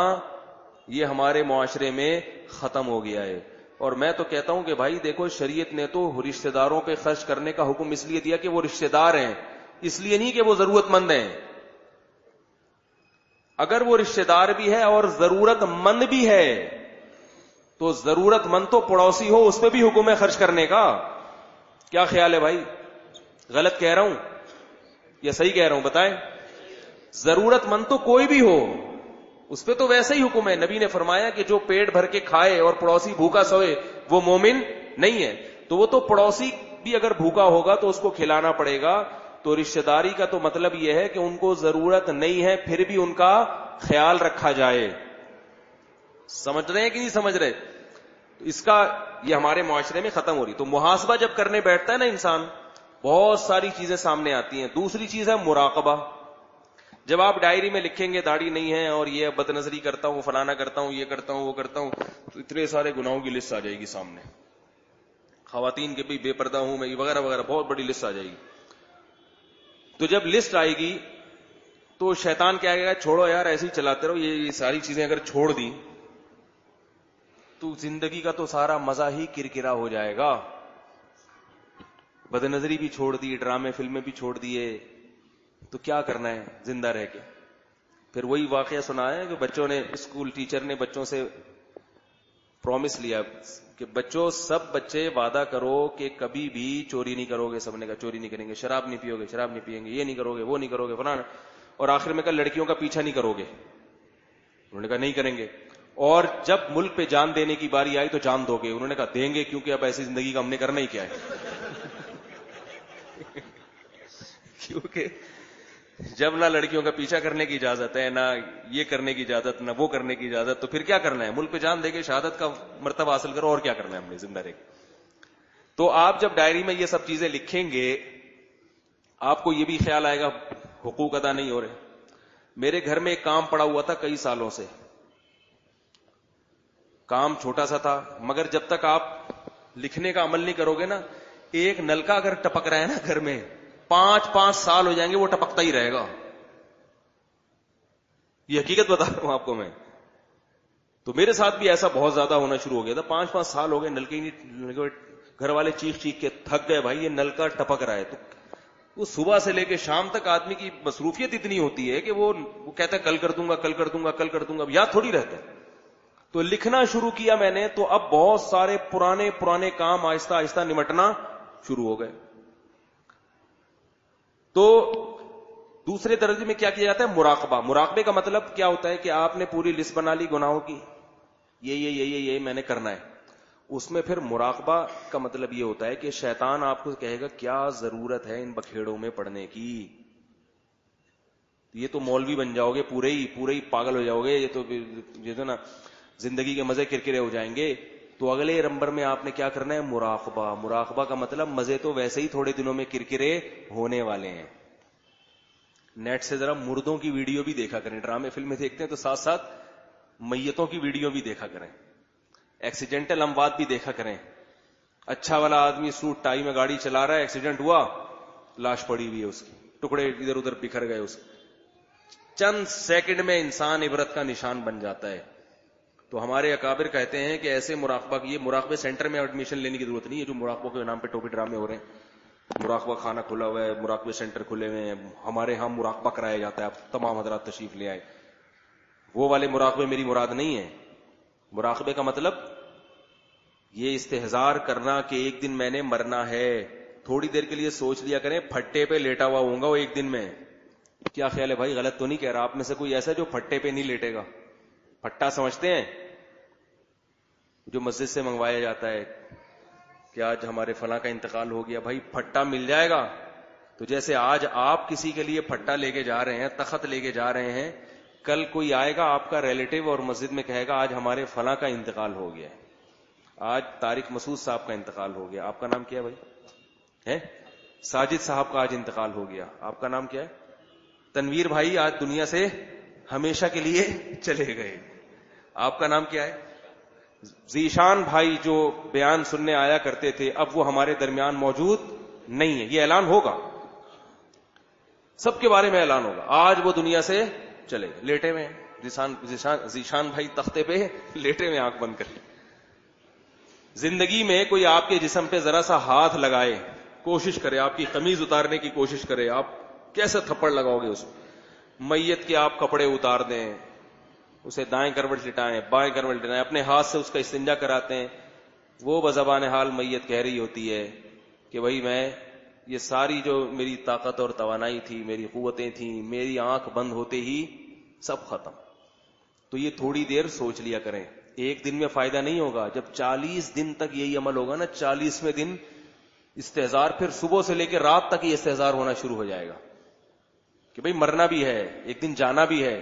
یہ ہمارے معاشرے میں ختم ہو گیا ہے. اور میں تو کہتا ہوں کہ بھائی دیکھو, شریعت نے تو رشتہ داروں پہ خرچ کرنے کا حکم اس لیے دیا کہ وہ رشتہ دار ہیں, اس لیے نہیں کہ وہ ضرورت مند ہیں. اگر وہ رشتہ دار بھی ہے اور ضرورت مند بھی ہے تو ضرورت مند تو پڑوسی ہو, اس پہ بھی حکم ہے خرچ کرنے کا. کیا خیال ہے بھائی, غلط کہہ رہا ہوں یا صحیح کہہ رہا ہوں بتائیں؟ ضرورت مند تو کوئی بھی ہو, اس پہ تو ویسے ہی حکم ہے. نبی نے فرمایا کہ جو پیٹ بھر کے کھائے اور پڑوسی بھوکا سوئے وہ مومن نہیں ہے. تو وہ تو پڑوسی بھی اگر بھوکا ہوگا تو اس کو کھلانا پڑے گا. تو رشتہ داری کا تو مطلب یہ ہے کہ ان کو ضرورت نہیں ہے پھر بھی ان کا خیال رکھا جائے. سمجھ رہے ہیں کہ نہیں سمجھ رہے؟ تو اس کا یہ ہمارے معاشرے میں ختم ہو رہی. تو محاسبہ جب کرنے بیٹھتا ہے نا انسان, بہت ساری چیزیں سامنے آتی ہیں. دوسری چیز ہے مراقبہ. جب آپ ڈائری میں لکھیں گے داڑھی نہیں ہے اور یہ بد نظری کرتا ہوں, فلانا کرتا ہوں, یہ کرتا ہوں, وہ کرتا ہوں, تو اتنے سارے گناہوں کی لسٹ آ جائے گی سامنے. خواتین کے بھی بے پردہ ہوں میں, وغیرہ وغیرہ, بہت بڑی لسٹ آ جائے گی. تو جب لسٹ آئے گی تو شیطان کیا کہے گا, چھوڑو یار ایسے ہی چلاتے رہو, یہ ساری چیزیں اگر چھوڑ دی تو زندگی کا تو سارا مزہ ہی کرکرا ہو جائے گا. بد نظری بھی چھوڑ دی, ڈرامے فلمیں بھی چھوڑ دیے, تو کیا کرنا ہے زندہ رہ کے؟ پھر وہی واقعہ سنا ہے کہ بچوں نے, اسکول ٹیچر نے بچوں سے پرومس لیا کہ بچوں, سب بچے وعدہ کرو کہ کبھی بھی چوری نہیں کرو گے. سب نے کہا چوری نہیں کریں گے. شراب نہیں پیو گے, شراب نہیں پیئیں گے, یہ نہیں کرو گے, وہ نہیں کرو گے, فلانا. اور آخر میں کہا لڑکیوں کا پیچھا نہیں کرو گے. انہوں نے کہا نہیں کریں گے. اور جب ملک پہ جان دینے کی باری آئی تو جان دو گے. انہوں نے کہا دیں گے, کیونکہ اب ایسی زندگی کا ہم نے کرنا ہی کیا ہے. کیونکہ جب نہ لڑکیوں کا پیچھا کرنے کی اجازت ہے, نہ یہ کرنے کی اجازت, نہ وہ کرنے کی اجازت, تو پھر کیا کرنا ہے؟ ملک پہ جان دے کے شہادت کا مرتبہ حاصل کرو, اور کیا کرنا ہے ہم نے زندہ رہ کے. تو آپ جب ڈائری میں یہ سب چیزیں لکھیں گے آپ کو یہ بھی خیال آئے گا حقوق ادا نہیں ہو رہے. میرے گھر میں ایک کام پڑا ہوا تھا کئی سالوں سے, کام چھوٹا سا تھا, مگر جب تک آپ لکھنے کا عمل نہیں کرو گے نا, ایک نلکا اگر ٹپک رہا ہے نا گھر میں, 5 سال ہو جائیں گے وہ ٹپکتا ہی رہے گا. یہ حقیقت بتا رہا ہوں آپ کو میں. تو میرے ساتھ بھی ایسا بہت زیادہ ہونا شروع ہو گیا تھا. 5 سال ہو گئے نلکے ہی نہیں. گھر والے چیخ چیخ کے تھک گئے بھائی، یہ نل کا ٹپک رہا ہے. تو وہ صبح سے لے کے شام تک آدمی کی مصروفیت اتنی ہوتی ہے کہ وہ کہتا ہے کل کر دوں گا، کل کر دوں گا، کل کر دوں گا، یاد تھوڑی رہتا ہے. تو لکھنا شروع کیا میں نے، تو اب بہت سارے پرانے کام آہستہ آہستہ نمٹنا شروع ہو گئے. تو دوسرے درجے میں کیا کیا جاتا ہے؟ مراقبہ. مراقبے کا مطلب کیا ہوتا ہے کہ آپ نے پوری لسٹ بنا لی گناہوں کی، یہ میں نے کرنا ہے. اس میں پھر مراقبہ کا مطلب یہ ہوتا ہے کہ شیطان آپ کو کہے گا کیا ضرورت ہے ان بکھیڑوں میں پڑنے کی، یہ تو مولوی بن جاؤ گے، پورے ہی پاگل ہو جاؤ گے، یہ تو نا زندگی کے مزے کرکرے ہو جائیں گے. تو اگلے نمبر میں آپ نے کیا کرنا ہے؟ مراقبہ. مراقبہ کا مطلب مزے تو ویسے ہی تھوڑے دنوں میں کرکرے ہونے والے ہیں. نیٹ سے ذرا مردوں کی ویڈیو بھی دیکھا کریں، ڈرامے فلمیں دیکھتے ہیں تو ساتھ ساتھ میتوں کی ویڈیو بھی دیکھا کریں، ایکسیڈنٹل اموات بھی دیکھا کریں. اچھا والا آدمی سوٹ ٹائی میں گاڑی چلا رہا ہے، ایکسیڈنٹ ہوا، لاش پڑی ہوئی ہے، اس کی ٹکڑے ادھر ادھر بکھر گئے. اس چند سیکنڈ میں انسان عبرت کا نشان بن جاتا ہے. تو ہمارے اکابر کہتے ہیں کہ ایسے مراقبہ کی، یہ مراقبے سینٹر میں ایڈمیشن لینے کی ضرورت نہیں ہے جو مراقبوں کے نام پہ ٹوپی ڈرامے ہو رہے ہیں. مراقبہ خانہ کھلا ہوا ہے، مراقبے سینٹر کھلے ہوئے ہیں، ہمارے ہاں مراقبہ کرایا جاتا ہے. آپ تمام حضرات تشریف لے آئے. وہ والے مراقبے میری مراد نہیں ہے. مراقبے کا مطلب یہ استحضار کرنا کہ ایک دن میں نے مرنا ہے. تھوڑی دیر کے لیے سوچ لیا کریں، پھٹے پہ لیٹا ہوا ہوں گا وہ ایک دن میں. کیا خیال ہے بھائی؟ غلط تو نہیں کہہ رہا؟ آپ میں سے کوئی ایسا جو پھٹے پہ نہیں لیٹے گا؟ پھٹا سمجھتے ہیں جو مسجد سے منگوایا جاتا ہے کہ آج ہمارے فلاں کا انتقال ہو گیا. بھائی پھٹا مل جائے گا. تو جیسے آج آپ کسی کے لیے پھٹا لے کے جا رہے ہیں، تخت لے کے جا رہے ہیں، کل کوئی آئے گا آپ کا ریلیٹو اور مسجد میں کہے گا آج ہمارے فلاں کا انتقال ہو گیا ہے، آج طارق مسعود صاحب کا انتقال ہو گیا. آپ کا نام کیا ہے بھائی؟ ساجد صاحب کا آج انتقال ہو گیا. آپ کا نام کیا ہے؟ تنویر بھائی آج دنیا سے ہمیشہ کے لیے چلے گئے. آپ کا نام کیا ہے؟ ذیشان بھائی جو بیان سننے آیا کرتے تھے اب وہ ہمارے درمیان موجود نہیں ہے. یہ اعلان ہوگا، سب کے بارے میں اعلان ہوگا. آج وہ دنیا سے چلے گئے. لیٹے ہوئے ذیشان بھائی تختے پہ لیٹے ہوئے آنکھ بند کر لیں. زندگی میں کوئی آپ کے جسم پہ ذرا سا ہاتھ لگائے، کوشش کرے، آپ کی قمیض اتارنے کی کوشش کرے، آپ کیسے تھپڑ لگاؤ گے اس میت کے؟ آپ کپڑے اتار دیں، اسے دائیں کروٹ لٹائیں، بائیں کروٹ لٹائیں، اپنے ہاتھ سے اس کا استنجا کراتے ہیں. وہ بزبان حال میت کہہ رہی ہوتی ہے کہ بھائی میں یہ ساری جو میری طاقت اور توانائی تھی، میری قوتیں تھیں، میری آنکھ بند ہوتے ہی سب ختم. تو یہ تھوڑی دیر سوچ لیا کریں. ایک دن میں فائدہ نہیں ہوگا. جب 40 دن تک یہی عمل ہوگا نا، 40ویں دن استحضار، پھر صبح سے لے کے رات تک یہ استحضار ہونا شروع ہو جائے گا کہ بھئی مرنا بھی ہے، ایک دن جانا بھی ہے.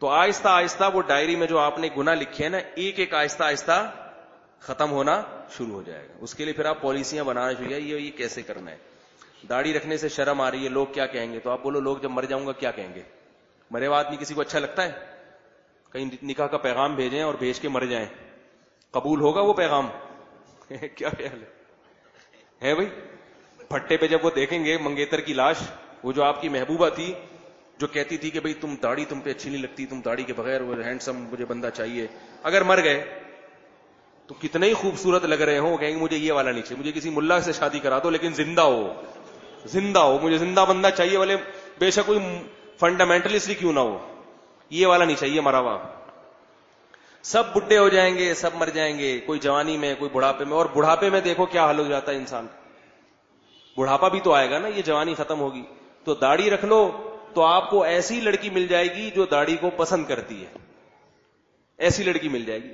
تو آہستہ آہستہ وہ ڈائری میں جو آپ نے گناہ لکھے ہیں نا، ایک ایک آہستہ آہستہ ختم ہونا شروع ہو جائے گا. اس کے لیے پھر آپ پالیسیاں بنانا شروع کیے، یہ کیسے کرنا ہے. داڑھی رکھنے سے شرم آ رہی ہے، لوگ کیا کہیں گے؟ تو آپ بولو لوگ جب مر جاؤں گا کیا کہیں گے؟ مرے ہوا آدمی کسی کو اچھا لگتا ہے؟ کہیں نکاح کا پیغام بھیجیں اور بھیج کے مر جائیں، قبول ہوگا وہ پیغام؟ کیا خیال ہے بھائی؟ پھٹے پہ جب وہ دیکھیں گے منگیتر کی لاش، وہ جو آپ کی محبوبہ تھی جو کہتی تھی کہ بھئی تم داڑھی تم پہ اچھی نہیں لگتی، تم داڑھی کے بغیر وہ ہینڈسم مجھے بندہ چاہیے، اگر مر گئے تو کتنے ہی خوبصورت لگ رہے ہوں، وہ کہیں گے مجھے یہ والا نہیں چاہیے، مجھے کسی ملا سے شادی کرا دو لیکن زندہ ہو، مجھے زندہ بندہ چاہیے، والے بے شک کوئی فنڈامنٹلسٹ کیوں نہ ہو، یہ والا نہیں چاہیے مرا ہوا. سب بڈھے ہو جائیں گے، سب مر جائیں گے، کوئی جوانی میں، کوئی بڑھاپے میں. اور بڑھاپے میں دیکھو کیا حال ہو جاتا ہے انسان. بڑھاپا بھی تو آئے گا نا، یہ جوانی ختم ہوگی. تو داڑھی رکھ لو تو آپ کو ایسی لڑکی مل جائے گی جو داڑھی کو پسند کرتی ہے، ایسی لڑکی مل جائے گی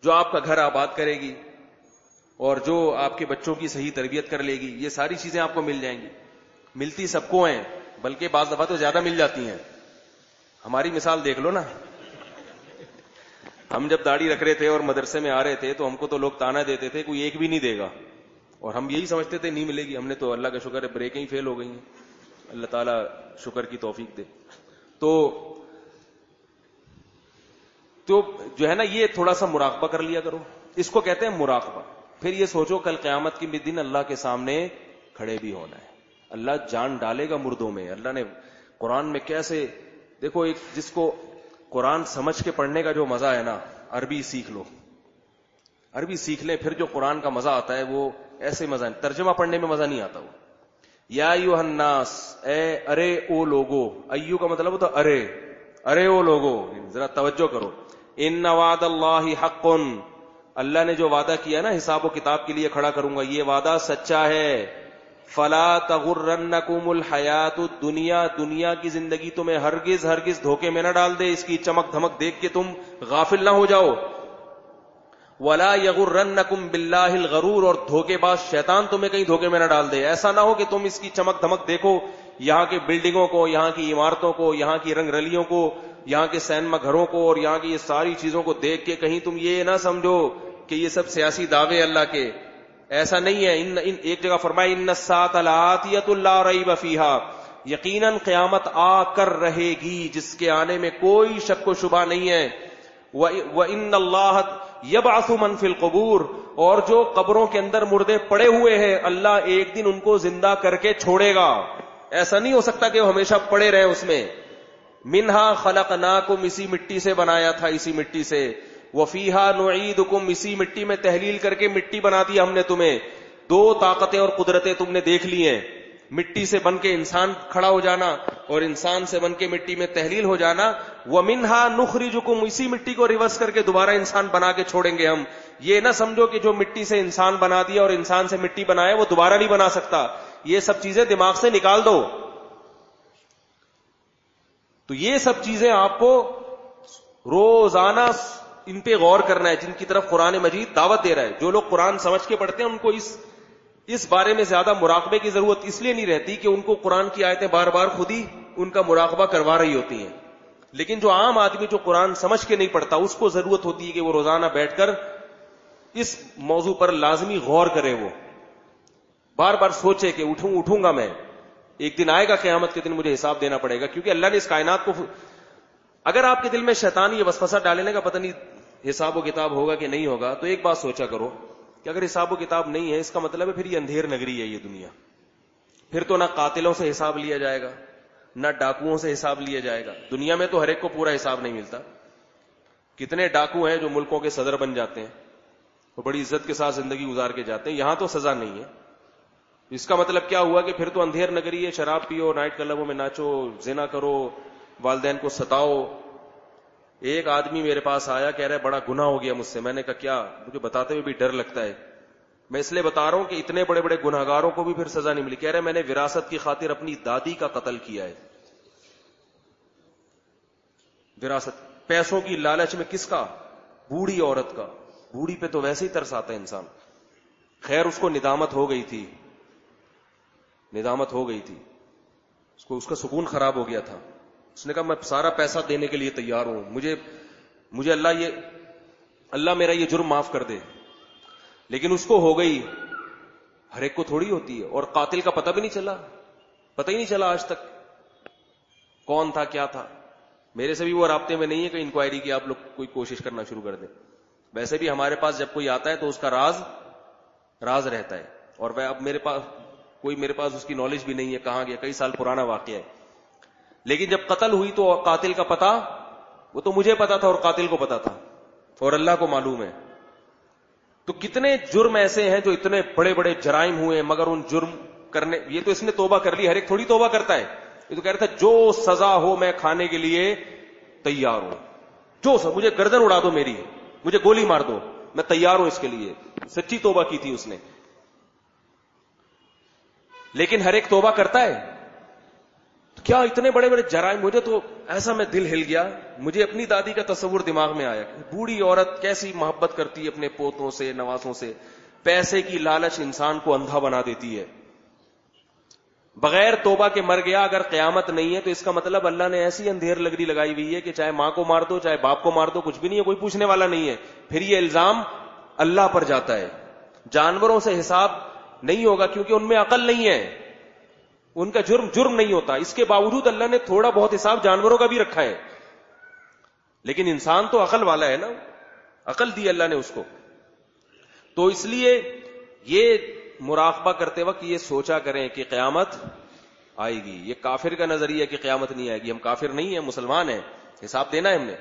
جو آپ کا گھر آباد کرے گی اور جو آپ کے بچوں کی صحیح تربیت کر لے گی. یہ ساری چیزیں آپ کو مل جائیں گی. ملتی سب کو ہیں، بلکہ بعض دفعہ تو زیادہ مل جاتی ہیں. ہماری مثال دیکھ لو نا. ہم جب داڑھی رکھ رہے تھے اور مدرسے میں آ رہے تھے تو ہم کو تو لوگ تانا دیتے تھے کوئی ایک بھی نہیں دے گا، اور ہم یہی سمجھتے تھے نہیں ملے گی. ہم نے تو اللہ کا شکر ہے بریکیں ہی فیل ہو گئی ہیں، اللہ تعالیٰ شکر کی توفیق دے. تو جو ہے نا یہ تھوڑا سا مراقبہ کر لیا کرو، اس کو کہتے ہیں مراقبہ. پھر یہ سوچو کل قیامت کے دن اللہ کے سامنے کھڑے بھی ہونا ہے. اللہ جان ڈالے گا مردوں میں. اللہ نے قرآن میں کیسے دیکھو، ایک جس کو قرآن سمجھ کے پڑھنے کا جو مزہ ہے نا، عربی سیکھ لو. عربی سیکھ لیں, پھر جو قرآن کا مزہ آتا ہے وہ ایسے مزہ نہیں, ترجمہ پڑھنے میں مزہ نہیں آتا وہ. یا ایھا الناس, اے ارے او لوگو, ایو کا مطلب ہوتا ارے, ارے او لوگو, ذرا توجہ کرو. ان وعد اللہ حق, اللہ نے جو وعدہ کیا نا حساب و کتاب کے لیے کھڑا کروں گا, یہ وعدہ سچا ہے. فلا تغرنکم الحیات الدنیا, دنیا کی زندگی تمہیں ہرگز ہرگز دھوکے میں نہ ڈال دے, اس کی چمک دھمک دیکھ کے تم غافل نہ ہو جاؤ. ولا یغرنکم باللہ الغرور, اور دھوکے باز شیطان تمہیں کہیں دھوکے میں نہ ڈال دے. ایسا نہ ہو کہ تم اس کی چمک دھمک دیکھو, یہاں کے بلڈنگوں کو, یہاں کی عمارتوں کو, یہاں کی رنگ رلیوں کو, یہاں کے سینما گھروں کو, اور یہاں کی یہ ساری چیزوں کو دیکھ کے کہیں تم یہ نہ سمجھو کہ یہ سب سیاسی دعوے اللہ کے. ایسا نہیں ہے. ایک جگہ فرمایا ان الساعۃ لآتیۃ لا ریب فیہا, یقیناً قیامت آ کر رہے گی جس کے آنے میں کوئی شک و شبہ نہیں ہے. وَإِنَّ اللَّهَ يَبْعَثُ مَن فِي الْقُبُورِ, اور جو قبروں کے اندر مردے پڑے ہوئے ہیں اللہ ایک دن ان کو زندہ کر کے چھوڑے گا. ایسا نہیں ہو سکتا کہ وہ ہمیشہ پڑے رہے اس میں. منہا خلقناکم, اسی مٹی سے بنایا تھا, اسی مٹی سے. وفیہا نعیدکم, اسی مٹی میں تحلیل کر کے مٹی بنا دی ہم نے تمہیں. دو طاقتیں اور قدرتیں تم نے دیکھ لی ہیں, مٹی سے بن کے انسان کھڑا ہو جانا اور انسان سے بن کے مٹی میں تحلیل ہو جانا. وَمِنْهَا نُخْرِجُكُمْ, اسی مٹی کو ریورس کر کے دوبارہ انسان بنا کے چھوڑیں گے ہم. یہ نہ سمجھو کہ جو مٹی سے انسان بنا دیا اور انسان سے مٹی بنایا وہ دوبارہ نہیں بنا سکتا. یہ سب چیزیں دماغ سے نکال دو. تو یہ سب چیزیں آپ کو روزانہ ان پہ غور کرنا ہے, جن کی طرف قرآن مجید دعوت دے رہا ہے. جو لوگ قرآن سمجھ کے پڑھتے ہیں ان کو اس بارے میں زیادہ مراقبے کی ضرورت اس لیے نہیں رہتی کہ ان کو قرآن کی آیتیں بار بار خود ہی ان کا مراقبہ کروا رہی ہوتی ہیں. لیکن جو عام آدمی جو قرآن سمجھ کے نہیں پڑھتا اس کو ضرورت ہوتی ہے کہ وہ روزانہ بیٹھ کر اس موضوع پر لازمی غور کرے, وہ بار بار سوچے کہ اٹھوں گا میں, ایک دن آئے گا قیامت کے دن مجھے حساب دینا پڑے گا. کیونکہ اللہ نے اس کائنات کو, اگر آپ کے دل میں شیطان یہ وسوسہ ڈالنے کا پتہ نہیں حساب و کتاب ہوگا کہ نہیں ہوگا, تو ایک بات سوچا کرو کہ اگر حساب و کتاب نہیں ہے اس کا مطلب ہے پھر یہ اندھیر نگری ہے یہ دنیا. پھر تو نہ قاتلوں سے حساب لیا جائے گا نہ ڈاکوؤں سے حساب لیا جائے گا. دنیا میں تو ہر ایک کو پورا حساب نہیں ملتا. کتنے ڈاکو ہیں جو ملکوں کے صدر بن جاتے ہیں, وہ بڑی عزت کے ساتھ زندگی گزار کے جاتے ہیں, یہاں تو سزا نہیں ہے. اس کا مطلب کیا ہوا کہ پھر تو اندھیر نگری ہے, شراب پیو, نائٹ کلبوں میں ناچو, زنا کرو, والدین کو ستاؤ. ایک آدمی میرے پاس آیا, کہہ رہا ہے بڑا گناہ ہو گیا مجھ سے. میں نے کہا کیا؟ مجھے بتاتے ہوئے بھی ڈر لگتا ہے. میں اس لیے بتا رہا ہوں کہ اتنے بڑے بڑے گناہگاروں کو بھی پھر سزا نہیں ملی. کہہ رہے میں نے وراثت کی خاطر اپنی دادی کا قتل کیا ہے. وراثت, پیسوں کی لالچ میں. کس کا؟ بوڑھی عورت کا. بوڑھی پہ تو ویسے ہی ترس آتا ہے انسان. خیر اس کو ندامت ہو گئی تھی, ندامت ہو گئی تھی, اس کا سکون خراب ہو گیا تھا. اس نے کہا میں سارا پیسہ دینے کے لیے تیار ہوں, مجھے اللہ میرا یہ جرم معاف کر دے. لیکن اس کو ہو گئی, ہر ایک کو تھوڑی ہوتی ہے. اور قاتل کا پتہ بھی نہیں چلا, پتہ ہی نہیں چلا آج تک کون تھا کیا تھا. میرے سے بھی وہ رابطے میں نہیں ہے کہ انکوائری کی آپ لوگ کوئی کوشش کرنا شروع کر دیں. ویسے بھی ہمارے پاس جب کوئی آتا ہے تو اس کا راز رہتا ہے. اور اب میرے پاس اس کی نالج بھی نہیں ہے کہاں گیا, کئی سال پرانا واقعہ ہے. لیکن جب قتل ہوئی تو قاتل کا پتہ, وہ تو مجھے پتا تھا اور قاتل کو پتا تھا اور اللہ کو معلوم ہے. تو کتنے جرم ایسے ہیں جو اتنے بڑے بڑے جرائم ہوئے ہیں, مگر ان جرم کرنے, یہ تو اس نے توبہ کر لی, ہر ایک تھوڑی توبہ کرتا ہے. یہ تو کہہ رہا تھا جو سزا ہو میں کھانے کے لیے تیار ہوں, جو مجھے گردن اڑا دو میری, مجھے گولی مار دو, میں تیار ہوں اس کے لیے. سچی توبہ کی تھی اس نے. لیکن ہر ایک توبہ کرتا ہے. کیا اتنے بڑے بڑے جرائم, مجھے تو ایسا میں دل ہل گیا. مجھے اپنی دادی کا تصور دماغ میں آیا, بوڑھی عورت کیسی محبت کرتی ہے اپنے پوتوں سے, نوازوں سے. پیسے کی لالچ انسان کو اندھا بنا دیتی ہے. بغیر توبہ کے مر گیا. اگر قیامت نہیں ہے تو اس کا مطلب اللہ نے ایسی اندھیر لگڑی لگائی ہوئی ہے کہ چاہے ماں کو مار دو چاہے باپ کو مار دو, کچھ بھی نہیں ہے, کوئی پوچھنے والا نہیں ہے. پھر یہ الزام اللہ پر جاتا ہے. جانوروں سے حساب نہیں ہوگا کیونکہ ان میں عقل نہیں ہے, ان کا جرم نہیں ہوتا. اس کے باوجود اللہ نے تھوڑا بہت حساب جانوروں کا بھی رکھا ہے. لیکن انسان تو عقل والا ہے نا, عقل دی اللہ نے اس کو. تو اس لیے یہ مراقبہ کرتے وقت یہ سوچا کریں کہ قیامت آئے گی. یہ کافر کا نظریہ کہ قیامت نہیں آئے گی. ہم کافر نہیں ہیں, مسلمان ہیں, حساب دینا ہے ہم نے.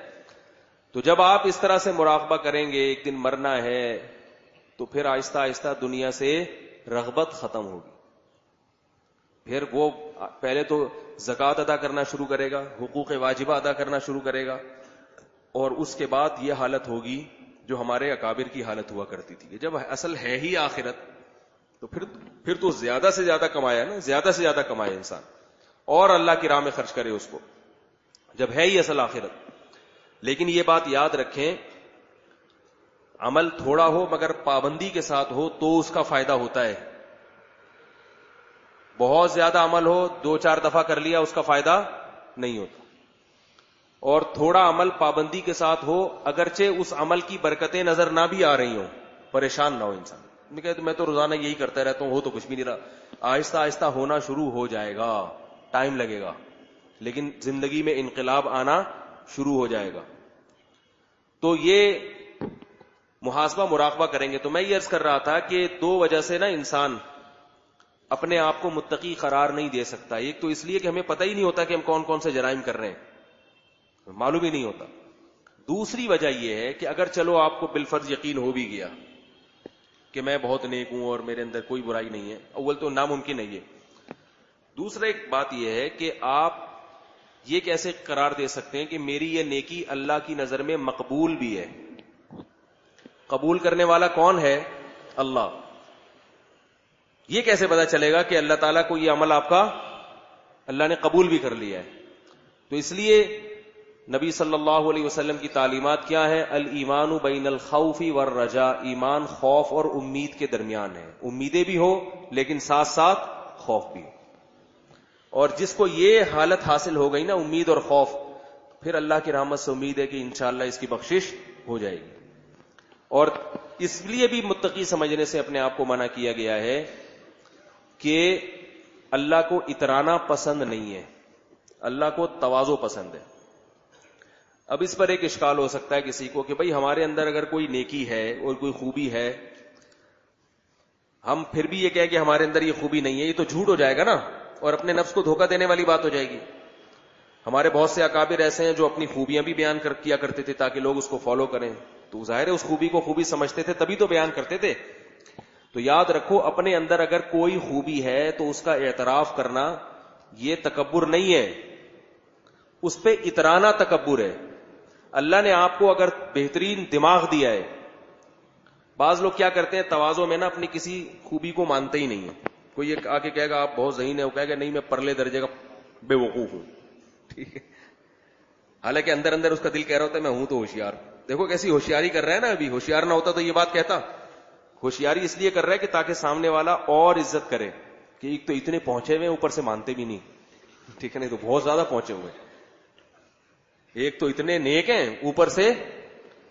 تو جب آپ اس طرح سے مراقبہ کریں گے, ایک دن مرنا ہے, تو پھر آہستہ آہستہ دنیا سے رغبت ختم ہوگی. پھر وہ پہلے تو زکوٰۃ ادا کرنا شروع کرے گا, حقوق واجبہ ادا کرنا شروع کرے گا, اور اس کے بعد یہ حالت ہوگی جو ہمارے اکابر کی حالت ہوا کرتی تھی. جب اصل ہے ہی آخرت تو پھر تو زیادہ سے زیادہ کمایا نا, زیادہ سے زیادہ کمائے انسان اور اللہ کی راہ میں خرچ کرے اس کو, جب ہے ہی اصل آخرت. لیکن یہ بات یاد رکھیں, عمل تھوڑا ہو مگر پابندی کے ساتھ ہو تو اس کا فائدہ ہوتا ہے. بہت زیادہ عمل ہو, 2-4 دفعہ کر لیا, اس کا فائدہ نہیں ہوتا. اور تھوڑا عمل پابندی کے ساتھ ہو, اگرچہ اس عمل کی برکتیں نظر نہ بھی آ رہی ہوں, پریشان نہ ہو انسان. میں تو روزانہ یہی کرتا رہتا ہوں, ہو تو کچھ بھی نہیں رہا. آہستہ آہستہ ہونا شروع ہو جائے گا, ٹائم لگے گا, لیکن زندگی میں انقلاب آنا شروع ہو جائے گا. تو یہ محاسبہ مراقبہ کریں گے. تو میں یہ عرض کر رہا تھا کہ 2 وجہ سے نا انسان اپنے آپ کو متقی قرار نہیں دے سکتا. ایک تو اس لیے کہ ہمیں پتہ ہی نہیں ہوتا کہ ہم کون کون سے جرائم کر رہے ہیں, معلوم ہی نہیں ہوتا. دوسری وجہ یہ ہے کہ اگر چلو آپ کو بالفرض یقین ہو بھی گیا کہ میں بہت نیک ہوں اور میرے اندر کوئی برائی نہیں ہے, اول تو ناممکن ہے یہ. دوسرا ایک بات یہ ہے کہ آپ یہ کیسے قرار دے سکتے ہیں کہ میری یہ نیکی اللہ کی نظر میں مقبول بھی ہے. قبول کرنے والا کون ہے؟ اللہ. یہ کیسے پتا چلے گا کہ اللہ تعالیٰ کو یہ عمل آپ کا اللہ نے قبول بھی کر لیا ہے؟ تو اس لیے نبی صلی اللہ علیہ وسلم کی تعلیمات کیا ہے؟ الایمان بین الخوف والرجاء, ایمان خوف اور امید کے درمیان ہے. امیدیں بھی ہو لیکن ساتھ ساتھ خوف بھی ہو. اور جس کو یہ حالت حاصل ہو گئی نا, امید اور خوف, پھر اللہ کی رحمت سے امید ہے کہ انشاءاللہ اس کی بخشش ہو جائے گی. اور اس لیے بھی متقی سمجھنے سے اپنے آپ کو منع کیا گیا ہے کہ اللہ کو اترانا پسند نہیں ہے, اللہ کو تواضع پسند ہے. اب اس پر ایک اشکال ہو سکتا ہے کسی کو کہ بھئی ہمارے اندر اگر کوئی نیکی ہے اور کوئی خوبی ہے, ہم پھر بھی یہ کہیں کہ ہمارے اندر یہ خوبی نہیں ہے, یہ تو جھوٹ ہو جائے گا نا, اور اپنے نفس کو دھوکہ دینے والی بات ہو جائے گی. ہمارے بہت سے اکابر ایسے ہیں جو اپنی خوبیاں بھی بیان کیا کرتے تھے تاکہ لوگ اس کو فالو کریں. تو ظاہر ہے اس خوبی کو خوبی سمجھتے تھے تبھی تو بیان کرتے تھے. تو یاد رکھو, اپنے اندر اگر کوئی خوبی ہے تو اس کا اعتراف کرنا یہ تکبر نہیں ہے, اس پہ اترانا تکبر ہے. اللہ نے آپ کو اگر بہترین دماغ دیا ہے, بعض لوگ کیا کرتے ہیں تواضع میں نا اپنی کسی خوبی کو مانتے ہی نہیں ہے. کوئی یہ آ کے کہے گا آپ بہت ذہین ہے, وہ کہے گا نہیں میں پرلے درجے کا بے وقوف ہوں. ٹھیک ہے, حالانکہ اندر اندر اس کا دل کہہ رہا ہوتا ہے میں ہوں تو ہوشیار. دیکھو کیسی ہوشیاری کر رہا ہے نا, ابھی ہوشیار نہ ہوتا تو یہ بات کہتا. ہوشیاری اس لیے کر رہا ہے کہ تاکہ سامنے والا اور عزت کرے کہ ایک تو اتنے پہنچے ہوئے اوپر سے مانتے بھی نہیں. ٹھیک ہے, نہیں تو بہت زیادہ پہنچے ہوئے, ایک تو اتنے نیک ہیں اوپر سے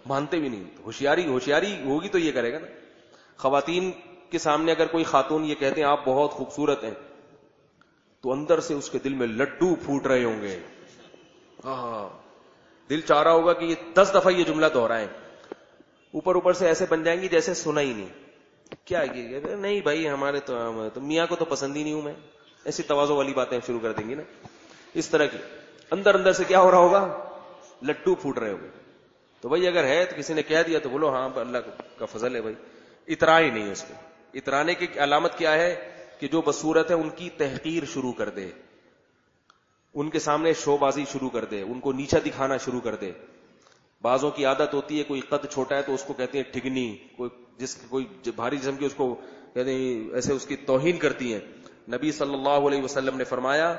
مانتے بھی نہیں. ہوشیاری ہوگی تو یہ کرے گا نا. خواتین کے سامنے اگر کوئی خاتون یہ کہتے ہیں آپ بہت خوبصورت ہیں, تو اندر سے اس کے دل میں لڈو پھوٹ رہے ہوں گے. دل چاہ رہا ہوگا کہ یہ 10 دفعہ یہ جملہ دہرائیں. اوپر سے ایسے بن جائیں گی جیسے سنا ہی نہیں. کیا یہ نہیں بھائی ہمارے تو میاں کو تو پسند ہی نہیں ہوں میں, ایسی تواضع والی باتیں شروع کر دیں گی نا. اس طرح کی اندر سے کیا ہو رہا ہوگا, لڈو پھوٹ رہے ہوگے. تو بھائی اگر ہے تو کسی نے کہہ دیا تو بولو ہاں اللہ کا فضل ہے بھائی. اترا ہی نہیں اس کو. اترانے کی علامت کیا ہے کہ جو بصورت ہے ان کی تحقیر شروع کر دے, ان کے سامنے شو بازی شروع کر دے, ان کو نیچا دکھانا شروع کر دے. بعضوں کی عادت ہوتی ہے کوئی قد چھوٹا ہے تو اس کو کہتے ہیں ٹھگنی, کوئی بھاری جسم کی اس کو کہتے ہیں ایسے اس کی توہین کرتی ہیں. نبی صلی اللہ علیہ وسلم نے فرمایا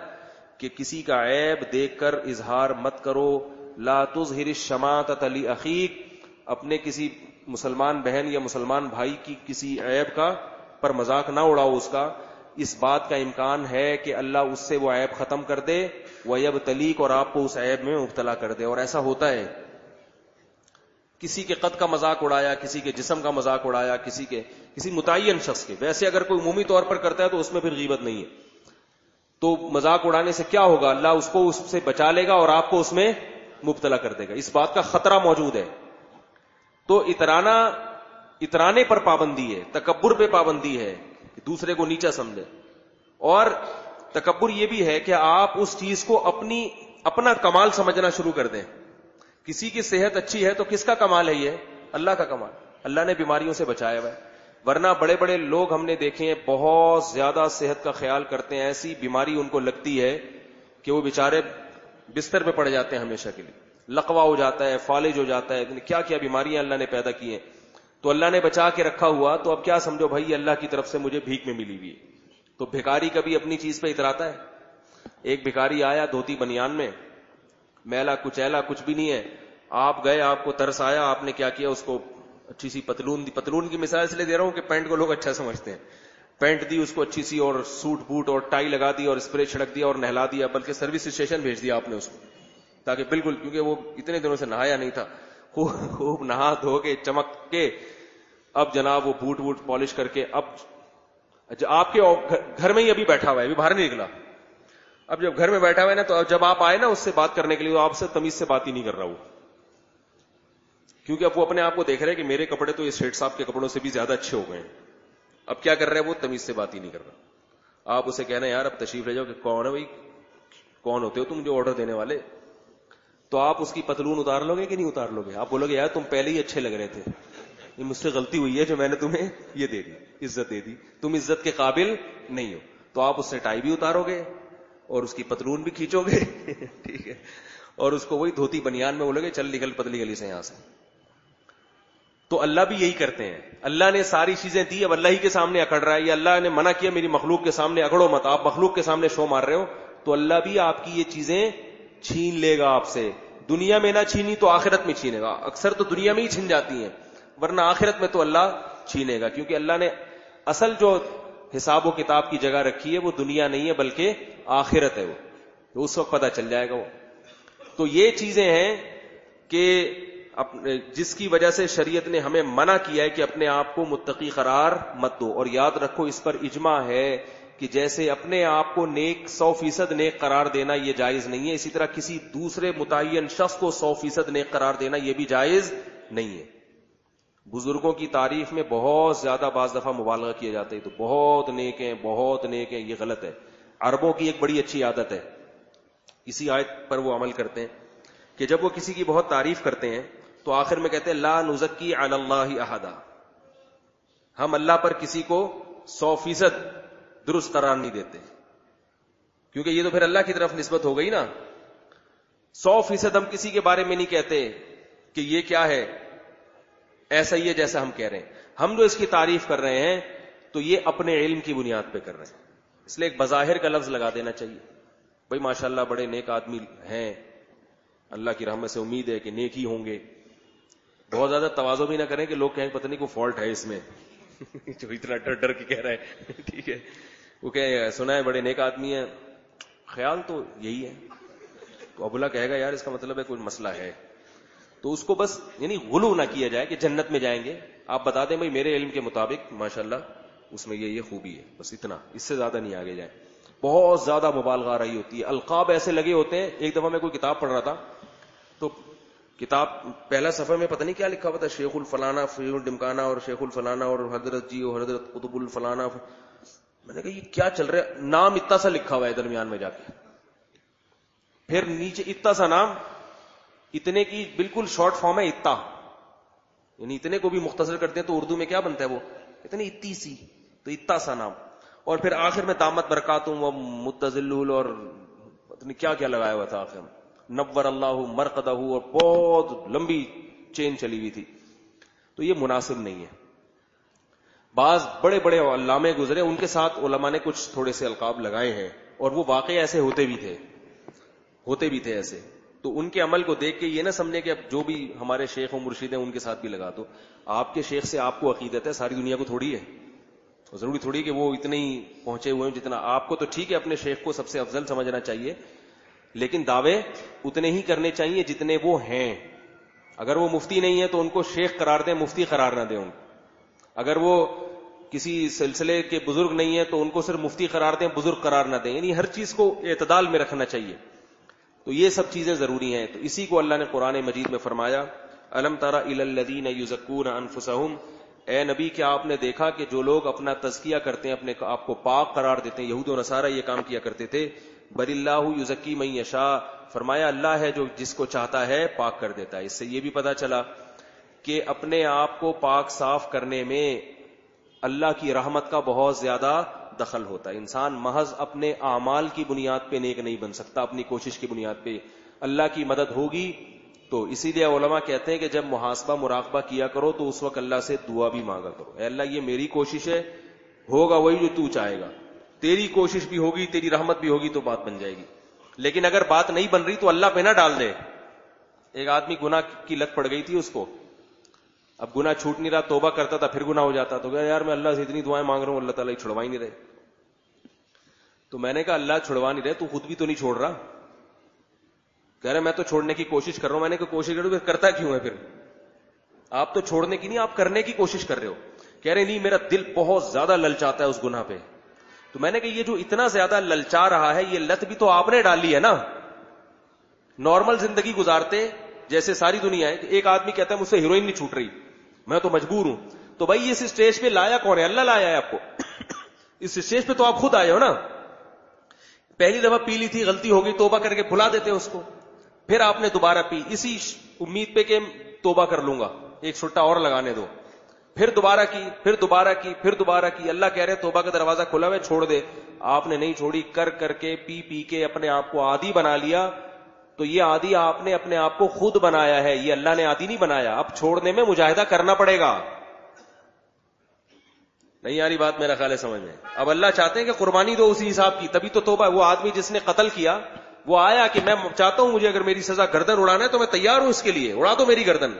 کہ کسی کا عیب دیکھ کر اظہار مت کرو. لا تظہر الشماتۃ لاخیک, اپنے کسی مسلمان بہن یا مسلمان بھائی کی کسی عیب کا پر مذاق نہ اڑاؤ اس کا. اس بات کا امکان ہے کہ اللہ اس سے وہ عیب ختم کر دے, وَيَبْتَلِيكَ, اور آپ کو اس عیب میں مبتلا کر دے. اور ایسا ہوتا ہے, کسی کے قد کا مذاق اڑایا, کسی کے جسم کا مذاق اڑایا, کسی متعین شخص کے. ویسے اگر کوئی عمومی طور پر کرتا ہے تو اس میں پھر غیبت نہیں ہے. تو مذاق اڑانے سے کیا ہوگا, اللہ اس کو اس سے بچا لے گا اور آپ کو اس میں مبتلا کر دے گا. اس بات کا خطرہ موجود ہے. تو اترانے پر پابندی ہے, تکبر پہ پابندی ہے, دوسرے کو نیچا سمجھے. اور تکبر یہ بھی ہے کہ آپ اس چیز کو اپنا کمال سمجھنا شروع کر دیں. کسی کی صحت اچھی ہے تو کس کا کمال ہے؟ یہ اللہ کا کمال. اللہ نے بیماریوں سے بچایا ہوا ہے. ورنہ بڑے بڑے لوگ ہم نے دیکھے ہیں بہت زیادہ صحت کا خیال کرتے ہیں, ایسی بیماری ان کو لگتی ہے کہ وہ بیچارے بستر پہ پڑ جاتے ہیں ہمیشہ کے لیے, لقوا ہو جاتا ہے, فالج ہو جاتا ہے, کیا کیا بیماریاں اللہ نے پیدا کی ہیں. تو اللہ نے بچا کے رکھا ہوا, تو اب کیا سمجھو بھائی اللہ کی طرف سے مجھے بھیک میں ملی ہوئی ہے. تو بھکاری کبھی اپنی چیز پہ اتراتا ہے؟ ایک بھکاری آیا دھوتی بنیان میں, میلا کچیلا کچھ بھی نہیں ہے, آپ گئے, آپ کو ترس آیا, آپ نے کیا کیا, اس کو اچھی سی پتلون دی. پتلون کی مثال اس لیے دے رہا ہوں کہ پینٹ کو لوگ اچھا سمجھتے ہیں. پینٹ دی اس کو اچھی سی, اور سوٹ بوٹ اور ٹائی لگا دی, اور اسپرے چھڑک دیا اور نہلا دیا, بلکہ سروس اسٹیشن بھیج دیا آپ نے اس کو, تاکہ بالکل, کیونکہ وہ اتنے دنوں سے نہایا نہیں تھا, خوب نہا دھو کے چمک کے اب جناب وہ بوٹ ووٹ پالش کر کے اب آپ کے گھر میں ہی ابھی بیٹھا ہوا ہے, ابھی باہر نہیں نکلا. اب جب گھر میں بیٹھا ہوا ہے نا, تو جب آپ آئے نا اس سے بات کرنے کے لیے, تو آپ سے تمیز سے بات ہی نہیں کر رہا وہ, کیونکہ اب وہ اپنے آپ کو دیکھ رہے کہ میرے کپڑے تو یہ سیٹ صاحب کے کپڑوں سے بھی زیادہ اچھے ہو گئے ہیں. اب کیا کر رہے ہیں وہ, تمیز سے بات ہی نہیں کر رہا. آپ اسے کہنا یار اب تشریف لے جاؤ, کہ کون ہے بھائی, کون ہوتے ہو تم جو آرڈر دینے والے؟ تو آپ اس کی پتلون اتار لو گے کہ نہیں اتار لو گے؟ آپ بولو گے یار تم پہلے ہی اچھے لگ رہے تھے, یہ مجھ سے غلطی ہوئی ہے جو میں نے تمہیں یہ دے دی, عزت دے دی, تم عزت کے قابل نہیں ہو. تو آپ اس سے ٹائی بھی اتارو گے اور اس کی پتلون بھی کھینچو گے, ٹھیک ہے, اور اس کو وہی دھوتی بنیان میں بولو گے چل نکل پتلی گلی سے یہاں سے. تو اللہ بھی یہی کرتے ہیں. اللہ نے ساری چیزیں دی, اب اللہ ہی کے سامنے اکڑ رہا ہے. یہ اللہ نے منع کیا میری مخلوق کے سامنے اکڑو مت, آپ مخلوق کے سامنے شو مار رہے ہو, تو اللہ بھی آپ کی یہ چیزیں چھین لے گا آپ سے. دنیا میں نہ چھینی تو آخرت میں چھینے گا. اکثر تو دنیا میں ہی چھن جاتی ہیں, ورنہ آخرت میں تو اللہ چھینے گا, کیونکہ اللہ نے اصل جو حساب و کتاب کی جگہ رکھی ہے وہ دنیا نہیں ہے بلکہ آخرت ہے. وہ تو اس وقت پتہ چل جائے گا وہ. تو یہ چیزیں ہیں کہ جس کی وجہ سے شریعت نے ہمیں منع کیا ہے کہ اپنے آپ کو متقی قرار مت دو. اور یاد رکھو اس پر اجماع ہے کہ جیسے اپنے آپ کو نیک 100% نیک قرار دینا یہ جائز نہیں ہے, اسی طرح کسی دوسرے متعین شخص کو 100% نیک قرار دینا یہ بھی جائز نہیں ہے. بزرگوں کی تعریف میں بہت زیادہ بعض دفعہ مبالغہ کیا جاتا ہے, تو بہت نیک ہیں, بہت نیک ہیں, یہ غلط ہے. عربوں کی ایک بڑی اچھی عادت ہے, اسی آیت پر وہ عمل کرتے ہیں کہ جب وہ کسی کی بہت تعریف کرتے ہیں تو آخر میں کہتے ہیں لا نزکی علی اللہ احدا, ہم اللہ پر کسی کو 100% درست قرار نہیں دیتے, کیونکہ یہ تو پھر اللہ کی طرف نسبت ہو گئی نا. 100% ہم کسی کے بارے میں نہیں کہتے کہ یہ کیا ہے, ایسا ہی ہے جیسا ہم کہہ رہے ہیں. ہم جو اس کی تعریف کر رہے ہیں تو یہ اپنے علم کی بنیاد پہ کر رہے ہیں, اس لیے ایک بظاہر کا لفظ لگا دینا چاہیے, بھائی ماشاءاللہ بڑے نیک آدمی ہیں, اللہ کی رحمت سے امید ہے کہ نیک ہی ہوں گے. بہت زیادہ تواضع بھی نہ کریں کہ لوگ کہیں پتہ نہیں کوئی فالٹ ہے اس میں, جو اتنا ڈر ڈر کے کہہ رہا ہے, ٹھیک ہے, وہ کہ سنا ہے بڑے نیک آدمی ہیں, خیال تو یہی ہے. تو ابولا کہے گا یار اس کا مطلب ہے کوئی مسئلہ ہے, تو اس کو بس یعنی غلو نہ کیا جائے کہ جنت میں جائیں گے. آپ بتا دیں بھائی میرے علم کے مطابق ماشاءاللہ اس میں یہ خوبی ہے, بس اتنا, اس سے زیادہ نہیں آگے جائیں. بہت زیادہ مبالغہ آ رہی ہوتی ہے, القاب ایسے لگے ہوتے ہیں. ایک دفعہ میں کوئی کتاب پڑھ رہا تھا, تو کتاب پہلا صفحہ میں پتہ نہیں کیا لکھا ہوا تھا, شیخ الفلانا فیل الڈمکانا اور شیخ الفلانا اور حضرت جی اور حضرت قطب الفلانا. میں نے کہا یہ کیا چل رہا ہے, نام اتنا سا لکھا ہوا ہے درمیان میں جا کے, پھر نیچے اتنا سا نام, اتنے کی بالکل شارٹ فارم ہے اتا, یعنی اتنے کو بھی مختصر کرتے ہیں تو اردو میں کیا بنتا ہے وہ اتنی اتی سی, تو اتا سا نام, اور پھر آخر میں دامت برکاتہم و متزلل اور پتہ نہیں کیا کیا لگایا ہوا تھا آخر میں, نور اللہ مرقدہ, اور بہت لمبی چین چلی ہوئی تھی. تو یہ مناسب نہیں ہے. بعض بڑے بڑے علامے گزرے, ان کے ساتھ علماء نے کچھ تھوڑے سے القاب لگائے ہیں, اور وہ واقعی ایسے ہوتے بھی تھے ایسے. تو ان کے عمل کو دیکھ کے یہ نہ سمجھے کہ اب جو بھی ہمارے شیخ و مرشد ہیں ان کے ساتھ بھی لگا دو. آپ کے شیخ سے آپ کو عقیدت ہے, ساری دنیا کو تھوڑی ہے. ضروری تھوڑی کہ وہ اتنے ہی پہنچے ہوئے ہیں جتنا آپ کو. تو ٹھیک ہے اپنے شیخ کو سب سے افضل سمجھنا چاہیے, لیکن دعوے اتنے ہی کرنے چاہیے جتنے وہ ہیں. اگر وہ مفتی نہیں ہے تو ان کو شیخ قرار دیں, مفتی قرار نہ دیں ان کو. اگر وہ کسی سلسلے کے بزرگ نہیں ہے تو ان کو صرف مفتی قرار دیں, بزرگ قرار نہ دیں. یعنی ہر چیز کو اعتدال میں رکھنا چاہیے. تو یہ سب چیزیں ضروری ہیں. تو اسی کو اللہ نے قرآن مجید میں فرمایا, الم تر الی الذین یزکون انفسہم, اے نبی کیا آپ نے دیکھا کہ جو لوگ اپنا تزکیہ کرتے ہیں, اپنے آپ کو پاک قرار دیتے ہیں, یہود و نصارہ یہ کام کیا کرتے تھے. بل اللہ یزکی من یشاء, فرمایا اللہ ہے جو جس کو چاہتا ہے پاک کر دیتا ہے. اس سے یہ بھی پتا چلا کہ اپنے آپ کو پاک صاف کرنے میں اللہ کی رحمت کا بہت زیادہ دخل ہوتا ہے. انسان محض اپنے اعمال کی بنیاد پہ نیک نہیں بن سکتا, اپنی کوشش کی بنیاد پہ. اللہ کی مدد ہوگی تو اسی لیے علماء کہتے ہیں کہ جب محاسبہ مراقبہ کیا کرو تو اس وقت اللہ سے دعا بھی مانگا کرو, اے اللہ یہ میری کوشش ہے, ہوگا وہی جو تو چاہے گا, تیری کوشش بھی ہوگی, تیری رحمت بھی ہوگی تو بات بن جائے گی. لیکن اگر بات نہیں بن رہی تو اللہ پہ نہ ڈال دے. ایک آدمی گناہ کی لت پڑ گئی تھی اس کو, اب گناہ چھوٹ نہیں رہا, توبہ کرتا تھا پھر گناہ ہو جاتا, تو کہا یار میں اللہ سے اتنی دعائیں مانگ رہا ہوں, اللہ تعالیٰ چھڑوا ہی نہیں رہے. تو میں نے کہا اللہ چھڑوا نہیں رہے, تو خود بھی تو نہیں چھوڑ رہا. کہہ رہے میں تو چھوڑنے کی کوشش کر رہا ہوں. میں نے کہا کوشش کر رہا ہوں, کرتا کیوں ہے پھر؟ آپ تو چھوڑنے کی نہیں, آپ کرنے کی کوشش کر رہے ہو. کہہ رہے نہیں میرا دل بہت زیادہ للچاتا ہے اس گناہ پہ. تو میں نے کہا یہ جو اتنا زیادہ للچا رہا ہے, یہ لت بھی تو آپ نے ڈالی ہے نا. نارمل زندگی گزارتے جیسے ساری دنیا ہے. ایک آدمی کہتا ہے مجھ سے ہیروئن نہیں چھوٹ رہی, میں تو مجبور ہوں. تو بھائی اس اسٹیج پہ لایا کون ہے؟ اللہ لایا ہے آپ کو. اس اسٹیج پہ تو آپ خود آئے ہو نا. پہلی دفعہ پی لی تھی, غلطی ہو گئی, توبہ کر کے بھلا دیتے اس کو. پھر آپ نے دوبارہ پی, اسی امید پہ کہ توبہ کر لوں گا, ایک چھٹا اور لگانے دو. پھر دوبارہ کی, پھر دوبارہ کی, پھر دوبارہ کی. اللہ کہہ رہے توبہ کا دروازہ کھلا ہوا ہے, چھوڑ دے. آپ نے نہیں چھوڑی, کر کر کے پی پی کے اپنے آپ کو عادی بنا لیا. تو یہ عادی آپ نے اپنے آپ کو خود بنایا ہے, یہ اللہ نے عادی نہیں بنایا. اب چھوڑنے میں مجاہدہ کرنا پڑے گا. نہیں آ رہی بات میرا خیال ہے سمجھ میں. اب اللہ چاہتے ہیں کہ قربانی دو اسی حساب کی, تبھی تو توبہ. وہ آدمی جس نے قتل کیا وہ آیا کہ میں چاہتا ہوں مجھے اگر میری سزا گردن اڑانا ہے تو میں تیار ہوں اس کے لیے, اڑا دو میری گردن.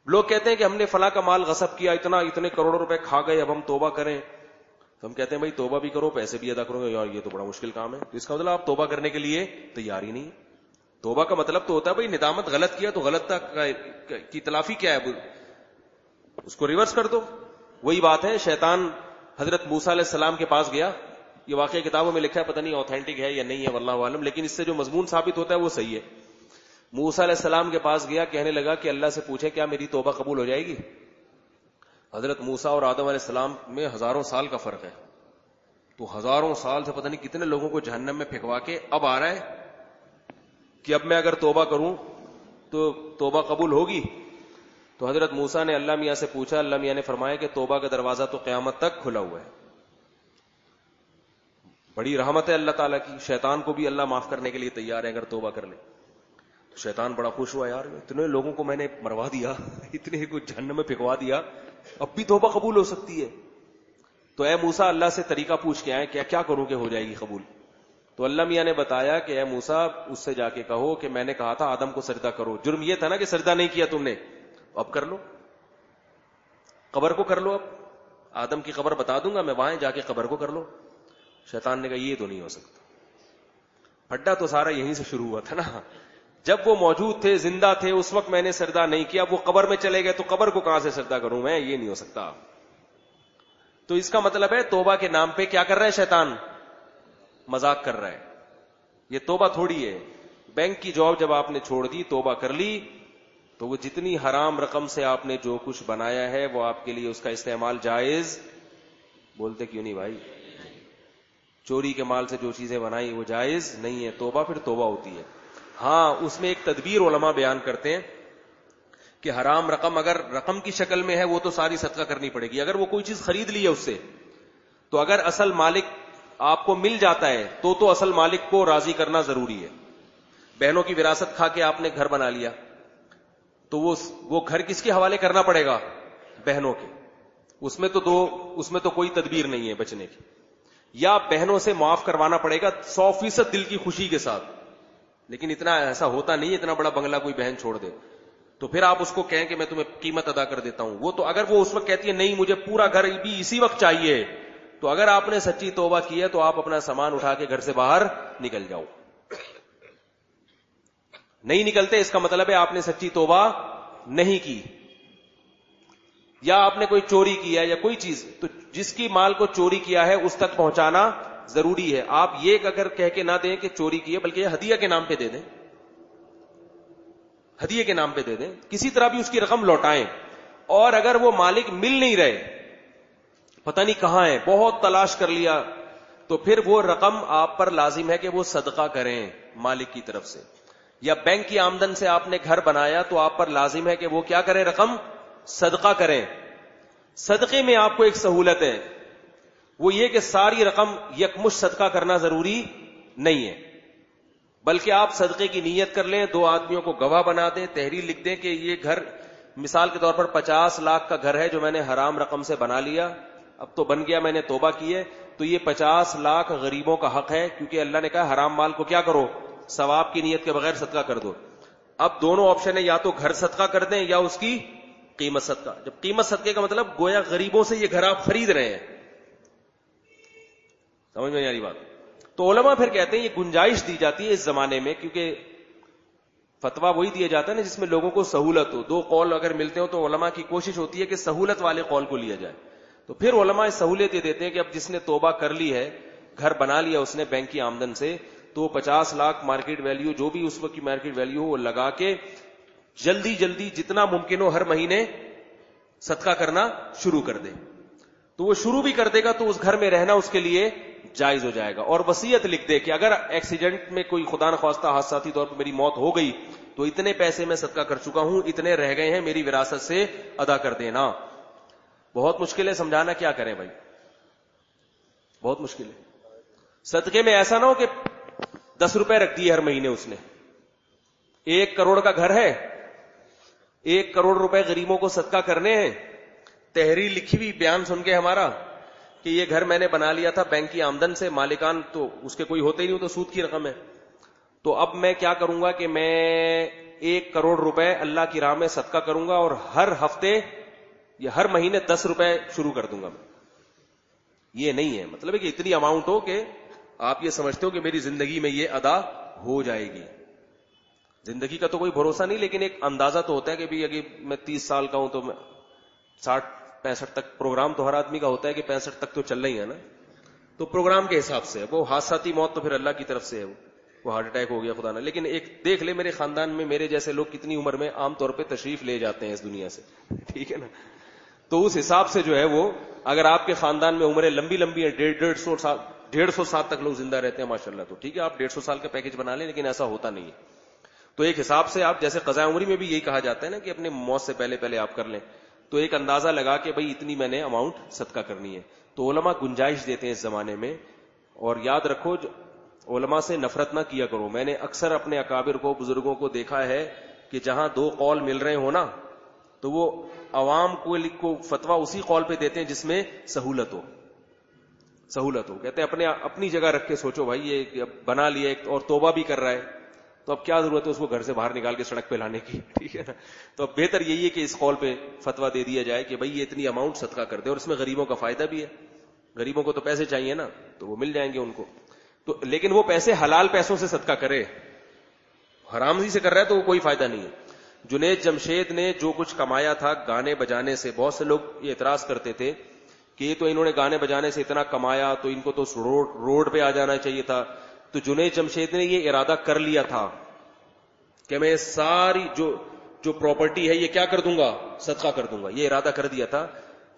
لوگ کہتے ہیں کہ ہم نے فلاں کا مال غصب کیا, اتنے کروڑوں روپے کھا گئے, اب ہم توبہ کریں. تو ہم کہتے ہیں بھائی توبہ بھی کرو, پیسے بھی ادا کرو. یار یہ تو بڑا مشکل کام ہے. تو اس کا مطلب آپ توبہ کرنے کے لیے تیار ہی نہیں. توبہ کا مطلب تو ہوتا ہے بھائی ندامت, غلط کیا تو غلط کی تلافی کیا ہے, اس کو ریورس کر دو. وہی بات ہے, شیطان حضرت موسیٰ علیہ السلام کے پاس گیا. یہ واقعہ کتابوں میں لکھا ہے, پتہ نہیں اوتھینٹک ہے یا نہیں ہے واللہ عالم, لیکن اس سے جو مضمون ثابت ہوتا ہے وہ صحیح ہے. موسیٰ علیہ السلام کے پاس گیا, کہنے لگا کہ اللہ سے پوچھے کیا میری توبہ قبول ہو جائے گی. حضرت موسیٰ اور آدم علیہ السلام میں ہزاروں سال کا فرق ہے. تو ہزاروں سال سے پتہ نہیں کتنے لوگوں کو جہنم میں پھینکوا کے اب آ رہا ہے کہ اب میں اگر توبہ کروں تو توبہ قبول ہوگی. تو حضرت موسیٰ نے اللہ میاں سے پوچھا, اللہ میاں نے فرمایا کہ توبہ کا دروازہ تو قیامت تک کھلا ہوا ہے. بڑی رحمت ہے اللہ تعالیٰ کی, شیطان کو بھی اللہ معاف کرنے کے لیے تیار ہے اگر توبہ کر لے. تو شیطان بڑا خوش ہوا, یار اتنے لوگوں کو میں نے مروا دیا, اتنے کو جہنم میں پھینکوا دیا, اب بھی توبہ قبول ہو سکتی ہے. تو اے موسیٰ اللہ سے طریقہ پوچھ کے آئے, کیا کروں کہ ہو جائے گی قبول. تو اللہ میاں نے بتایا کہ اے موسیٰ اس سے جا کے کہو کہ میں نے کہا تھا آدم کو سجدہ کرو, جرم یہ تھا نا کہ سجدہ نہیں کیا تم نے, اب کر لو, قبر کو کر لو. اب آدم کی قبر بتا دوں گا میں, وہاں جا کے قبر کو کر لو. شیطان نے کہا یہ تو نہیں ہو سکتا. پھڈا تو سارا یہیں سے شروع ہوا تھا نا, جب وہ موجود تھے, زندہ تھے, اس وقت میں نے سجدہ نہیں کیا. وہ قبر میں چلے گئے تو قبر کو کہاں سے سجدہ کروں میں, یہ نہیں ہو سکتا. تو اس کا مطلب ہے توبہ کے نام پہ کیا کر رہا ہے شیطان, مذاق کر رہا ہے. یہ توبہ تھوڑی ہے. بینک کی جاب جب آپ نے چھوڑ دی, توبہ کر لی, تو وہ جتنی حرام رقم سے آپ نے جو کچھ بنایا ہے وہ آپ کے لیے اس کا استعمال جائز. بولتے کیوں نہیں بھائی؟ چوری کے مال سے جو چیزیں بنائی وہ جائز نہیں ہے. توبہ پھر توبہ ہوتی ہے. ہاں اس میں ایک تدبیر علماء بیان کرتے ہیں کہ حرام رقم اگر رقم کی شکل میں ہے وہ تو ساری صدقہ کرنی پڑے گی. اگر وہ کوئی چیز خرید لی ہے اس سے, تو اگر اصل مالک آپ کو مل جاتا ہے تو اصل مالک کو راضی کرنا ضروری ہے. بہنوں کی وراثت کھا کے آپ نے گھر بنا لیا, تو وہ گھر کس کے حوالے کرنا پڑے گا؟ بہنوں کے. اس میں تو کوئی تدبیر نہیں ہے بچنے کی. یا بہنوں سے معاف کروانا پڑے گا 100% دل کی خوشی کے ساتھ, لیکن اتنا ایسا ہوتا نہیں, اتنا بڑا بنگلہ کوئی بہن چھوڑ دے تو پھر آپ اس کو کہیں کہ میں تمہیں قیمت ادا کر دیتا ہوں. وہ تو اگر وہ اس وقت کہتی ہے نہیں مجھے پورا گھر بھی اسی وقت چاہیے, تو اگر آپ نے سچی توبہ کی ہے تو آپ اپنا سامان اٹھا کے گھر سے باہر نکل جاؤ. نہیں نکلتے اس کا مطلب ہے آپ نے سچی توبہ نہیں کی, یا آپ نے کوئی چوری کیا یا کوئی چیز, تو جس کی مال کو چوری کیا ہے اس تک پہنچانا ضروری ہے. آپ یہ اگر کہہ کے نہ دیں کہ چوری کی ہے, بلکہ یہ ہدیہ کے نام پہ دے دیں, ہدیے کے نام پہ دے دیں, کسی طرح بھی اس کی رقم لوٹائیں. اور اگر وہ مالک مل نہیں رہے, پتہ نہیں کہاں ہے, بہت تلاش کر لیا, تو پھر وہ رقم آپ پر لازم ہے کہ وہ صدقہ کریں مالک کی طرف سے. یا بینک کی آمدن سے آپ نے گھر بنایا تو آپ پر لازم ہے کہ وہ کیا کریں, رقم صدقہ کریں. صدقے میں آپ کو ایک سہولت ہے, وہ یہ کہ ساری رقم یکمشت صدقہ کرنا ضروری نہیں ہے, بلکہ آپ صدقے کی نیت کر لیں, 2 آدمیوں کو گواہ بنا دیں, تحریر لکھ دیں کہ یہ گھر مثال کے طور پر 50 لاکھ کا گھر ہے جو میں نے حرام رقم سے بنا لیا, اب تو بن گیا, میں نے توبہ کی ہے, تو یہ 50 لاکھ غریبوں کا حق ہے, کیونکہ اللہ نے کہا حرام مال کو کیا کرو, ثواب کی نیت کے بغیر صدقہ کر دو. اب دونوں آپشن ہے, یا تو گھر صدقہ کر دیں یا اس کی قیمت صدقہ. جب قیمت صدقے کا مطلب گویا غریبوں سے یہ گھر آپ خرید رہے ہیں, سمجھ میں نہیں آ رہی بات. تو علماء پھر کہتے ہیں یہ گنجائش دی جاتی ہے اس زمانے میں, کیونکہ فتویٰ وہی دیا جاتا ہے نا جس میں لوگوں کو سہولت ہو. 2 قول اگر ملتے ہو تو علماء کی کوشش ہوتی ہے کہ سہولت والے قول کو لیا جائے. تو پھر علماء سہولت یہ دیتے ہیں کہ اب جس نے توبہ کر لی ہے, گھر بنا لیا اس نے بینک کی آمدن سے, تو 50 لاکھ مارکیٹ ویلیو جو بھی اس وقت کی مارکیٹ ویلیو ہو وہ لگا کے جلدی جلدی جتنا ممکن ہو ہر مہینے صدقہ کرنا شروع کر دے. تو وہ شروع بھی کر دے گا تو اس گھر میں رہنا اس کے لیے جائز ہو جائے گا, اور وصیت لکھ دے کہ اگر ایکسیڈنٹ میں کوئی خدا نخواستہ حادثاتی طور پر میری موت ہو گئی تو اتنے پیسے میں صدقہ کر چکا ہوں, اتنے رہ گئے ہیں, میری وراثت سے ادا کر دینا. بہت مشکل ہے سمجھانا, کیا کریں بھائی, بہت مشکل ہے. صدقے میں ایسا نہ ہو کہ 10 روپے رکھ دیے ہر مہینے اس نے, 1 کروڑ کا گھر ہے, 1 کروڑ روپے غریبوں کو صدقہ کرنے ہیں, تحریر لکھی ہوئی بیان سن کے ہمارا کہ یہ گھر میں نے بنا لیا تھا بینک کی آمدن سے, مالکان تو اس کے کوئی ہوتے ہی نہیں, تو سود کی رقم ہے, تو اب میں کیا کروں گا کہ میں 1 کروڑ روپے اللہ کی راہ میں صدقہ کروں گا, اور ہر ہفتے یا ہر مہینے 10 روپے شروع کر دوں گا. یہ نہیں ہے, مطلب ہے کہ اتنی اماؤنٹ ہو کہ آپ یہ سمجھتے ہو کہ میری زندگی میں یہ ادا ہو جائے گی. زندگی کا تو کوئی بھروسہ نہیں, لیکن ایک اندازہ تو ہوتا ہے کہ بھی اگر میں 30 سال کا ہوں تو میں 60-65 تک, پروگرام تو ہر آدمی کا ہوتا ہے کہ 65 تک تو چل رہی ہے نا, تو پروگرام کے حساب سے. وہ حادثاتی موت تو پھر اللہ کی طرف سے ہے, وہ ہارٹ اٹیک ہو گیا خدا نہ. لیکن ایک دیکھ لے میرے خاندان میں میرے جیسے لوگ کتنی عمر میں عام طور پہ تشریف لے جاتے ہیں اس دنیا سے, ٹھیک ہے نا. تو اس حساب سے جو ہے وہ, اگر آپ کے خاندان میں عمریں لمبی لمبی ہیں, 150 سال تک لوگ زندہ رہتے ہیں ماشاءاللہ, تو ٹھیک ہے آپ 150 سال کا پیکج بنا لیں, لیکن ایسا ہوتا نہیں ہے. تو ایک حساب سے آپ, جیسے قضاء عمری میں بھی یہی کہا جاتا ہے نا کہ اپنے موت سے پہلے پہلے آپ کر لیں, تو ایک اندازہ لگا کہ بھئی اتنی میں نے اماؤنٹ صدقہ کرنی ہے. تو علماء گنجائش دیتے ہیں اس زمانے میں. اور یاد رکھو علماء سے نفرت نہ کیا کرو. میں نے اکثر اپنے اکابر کو, بزرگوں کو دیکھا ہے کہ جہاں 2 قول مل رہے ہو نا, تو وہ عوام کو فتویٰ اسی قول پہ دیتے ہیں جس میں سہولت ہو. کہتے ہیں اپنی جگہ رکھ کے سوچو بھائی, یہ بنا لیا ایک اور توبہ بھی کر رہا ہے, تو اب کیا ضرورت ہے اس کو گھر سے باہر نکال کے سڑک پہ لانے کی, ٹھیک ہے نا. تو اب بہتر یہی ہے کہ اس قول پہ فتویٰ دے دیا جائے کہ بھائی یہ اتنی اماؤنٹ صدقہ کر دے, اور اس میں غریبوں کا فائدہ بھی ہے. غریبوں کو تو پیسے چاہیے نا, تو وہ مل جائیں گے ان کو. تو لیکن وہ پیسے حلال پیسوں سے صدقہ کرے, حرام ہی سے کر رہا ہے تو وہ کوئی فائدہ نہیں ہے. جنید جمشید نے جو کچھ کمایا تھا گانے بجانے سے, بہت سے لوگ یہ اعتراض کرتے تھے کہ یہ تو انہوں نے گانے بجانے سے اتنا کمایا تو ان کو تو روڈ پہ آ جانا چاہیے تھا. تو جنید جمشید نے یہ ارادہ کر لیا تھا کہ میں ساری جو پراپرٹی ہے یہ کیا کر دوں گا, صدقہ کر دوں گا. یہ ارادہ کر دیا تھا.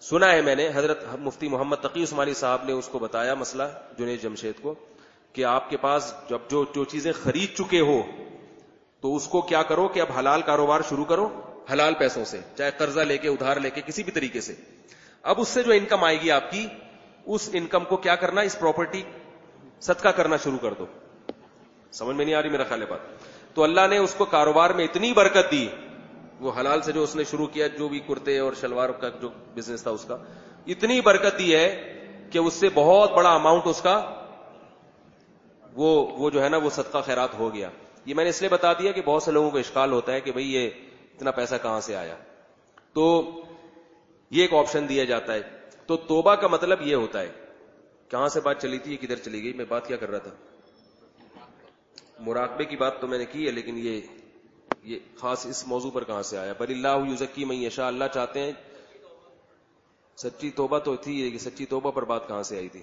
سنا ہے میں نے, حضرت مفتی محمد تقی عثمانی صاحب نے اس کو بتایا مسئلہ جنید جمشید کو کہ آپ کے پاس جب جو چیزیں خرید چکے ہو تو اس کو کیا کرو کہ اب حلال کاروبار شروع کرو, حلال پیسوں سے, چاہے قرضہ لے کے, ادھار لے کے, کسی بھی طریقے سے. اب اس سے جو انکم آئے گی آپ کی, اس انکم کو کیا کرنا, اس پراپرٹی صدقہ کرنا شروع کر دو. سمجھ میں نہیں آ رہی میرا خیال ہے بات. تو اللہ نے اس کو کاروبار میں اتنی برکت دی, وہ حلال سے جو اس نے شروع کیا, جو بھی کرتے اور شلوار کا جو بزنس تھا اس کا, اتنی برکت دی ہے کہ اس سے بہت بڑا اماؤنٹ اس کا وہ جو ہے نا وہ صدقہ خیرات ہو گیا. یہ میں نے اس لیے بتا دیا کہ بہت سے لوگوں کو اشکال ہوتا ہے کہ بھئی یہ اتنا پیسہ کہاں سے آیا. تو یہ ایک آپشن دیا جاتا ہے. تو توبہ کا مطلب یہ ہوتا ہے. کہاں سے بات چلی تھی, یہ کدھر چلی گئی, میں بات کیا کر رہا تھا, مراقبے کی بات تو میں نے کی ہے, لیکن یہ خاص اس موضوع پر کہاں سے آیا. بل اللہ یزکی من یشاء, اللہ چاہتے ہیں. سچی توبہ تو تھی, یہ سچی توبہ پر بات کہاں سے آئی تھی.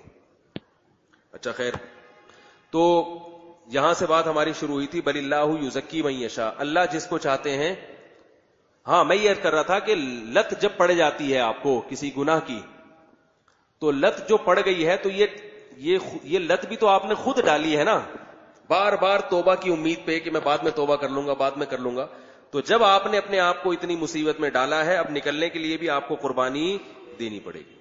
اچھا خیر, تو یہاں سے بات ہماری شروع ہوئی تھی. بل اللہ یزکی من یشاء, اللہ جس کو چاہتے ہیں. ہاں میں یہ کر رہا تھا کہ لت جب پڑ جاتی ہے آپ کو کسی گناہ کی, تو لت جو پڑ گئی ہے تو یہ لت بھی تو آپ نے خود ڈالی ہے نا, بار بار توبہ کی امید پہ کہ میں بعد میں توبہ کر لوں گا, بعد میں کر لوں گا. تو جب آپ نے اپنے آپ کو اتنی مصیبت میں ڈالا ہے, اب نکلنے کے لیے بھی آپ کو قربانی دینی پڑے گی.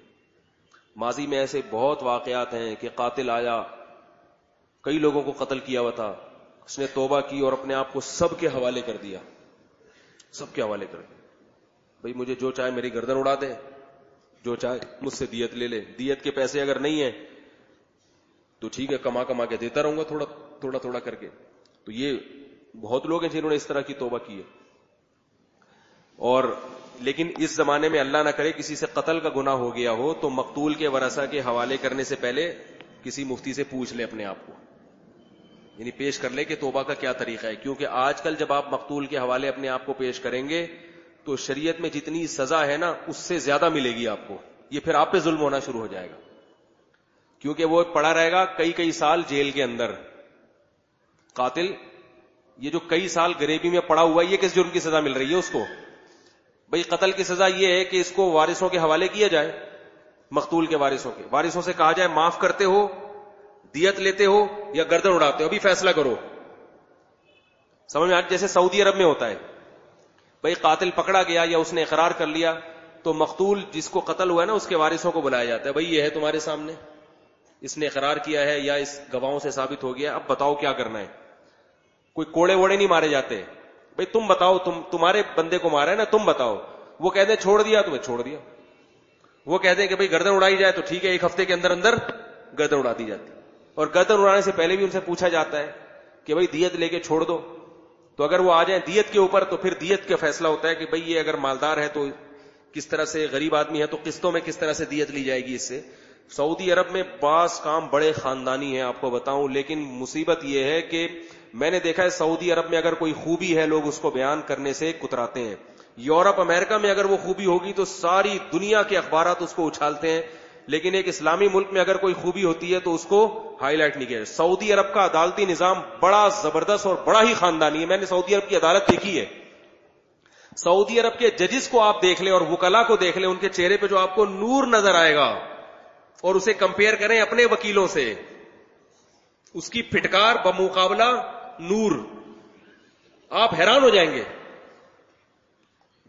ماضی میں ایسے بہت واقعات ہیں کہ قاتل آیا, کئی لوگوں کو قتل کیا ہوا تھا, اس نے توبہ کی اور اپنے آپ کو سب کے حوالے کر دیا, سب کے حوالے کر دیا. بھئی مجھے جو چاہے میری گردن اڑا دے, جو چاہے مجھ سے دیت لے لے, دیت کے پیسے اگر نہیں ہیں تو ٹھیک ہے, کما کما کے دیتا رہوں گا تھوڑا تھوڑا تھوڑا کر کے. تو یہ بہت لوگ ہیں جنہوں نے اس طرح کی توبہ کی ہے. اور لیکن اس زمانے میں اللہ نہ کرے کسی سے قتل کا گناہ ہو گیا ہو تو مقتول کے ورثہ کے حوالے کرنے سے پہلے کسی مفتی سے پوچھ لے اپنے آپ کو, یعنی پیش کر لے کہ توبہ کا کیا طریقہ ہے. کیونکہ آج کل جب آپ مقتول کے حوالے اپنے آپ کو پیش کریں گے تو شریعت میں جتنی سزا ہے نا اس سے زیادہ ملے گی آپ کو. یہ پھر آپ پہ ظلم ہونا شروع ہو جائے گا, کیونکہ وہ پڑا رہے گا کئی سال جیل کے اندر. قاتل یہ جو کئی سال غریبی میں پڑا ہوا ہے, یہ کس جرم کی سزا مل رہی ہے اس کو؟ بھئی قتل کی سزا یہ ہے کہ اس کو وارثوں کے حوالے کیا جائے, مقتول کے وارثوں سے کہا جائے معاف کرتے ہو, دیت لیتے ہو یا گردن اڑاتے ہو, ابھی فیصلہ کرو. سمجھ میں آ, جیسے سعودی عرب میں ہوتا ہے, بھئی قاتل پکڑا گیا یا اس نے اقرار کر لیا تو مقتول جس کو قتل ہوا ہے نا اس کے وارثوں کو بلایا جاتا ہے, بھئی یہ ہے تمہارے سامنے, اس نے اقرار کیا ہے یا اس گواہوں سے ثابت ہو گیا, اب بتاؤ کیا کرنا ہے. کوئی کوڑے ووڑے نہیں مارے جاتے, بھئی تم بتاؤ, تمہارے بندے کو مارا ہے نا, تم بتاؤ. وہ کہتے ہیں چھوڑ دیا, تمہیں چھوڑ دیا. وہ کہتے ہیں کہ بھئی گردن اڑائی جائے تو ٹھیک ہے, ایک ہفتے کے اندر اندر گردن اڑا دی جاتی. اور گردن اڑانے سے پہلے بھی ان سے پوچھا جاتا ہے کہ بھئی دیت لے کے چھوڑ دو. تو اگر وہ آ جائیں دیت کے اوپر تو پھر دیت کا فیصلہ ہوتا ہے کہ بھئی یہ اگر مالدار ہے تو کس طرح سے, غریب آدمی ہے تو قسطوں میں کس طرح سے دیت لی جائے گی اس سے. سعودی عرب میں بعض کام بڑے خاندانی ہیں آپ کو بتاؤں, لیکن مصیبت یہ ہے کہ میں نے دیکھا ہے سعودی عرب میں اگر کوئی خوبی ہے لوگ اس کو بیان کرنے سے کتراتے ہیں. یورپ امریکہ میں اگر وہ خوبی ہوگی تو ساری دنیا کے اخبارات اس کو اچھالتے ہیں, لیکن ایک اسلامی ملک میں اگر کوئی خوبی ہوتی ہے تو اس کو ہائی لائٹ نہیں کیا. سعودی عرب کا عدالتی نظام بڑا زبردست اور بڑا ہی خاندانی ہے. میں نے سعودی عرب کی عدالت دیکھی ہے. سعودی عرب کے ججز کو آپ دیکھ لیں اور وکلا کو دیکھ لیں, ان کے چہرے پہ جو آپ کو نور نظر آئے گا, اور اسے کمپیئر کریں اپنے وکیلوں سے, اس کی پھٹکار بمقابلہ نور, آپ حیران ہو جائیں گے.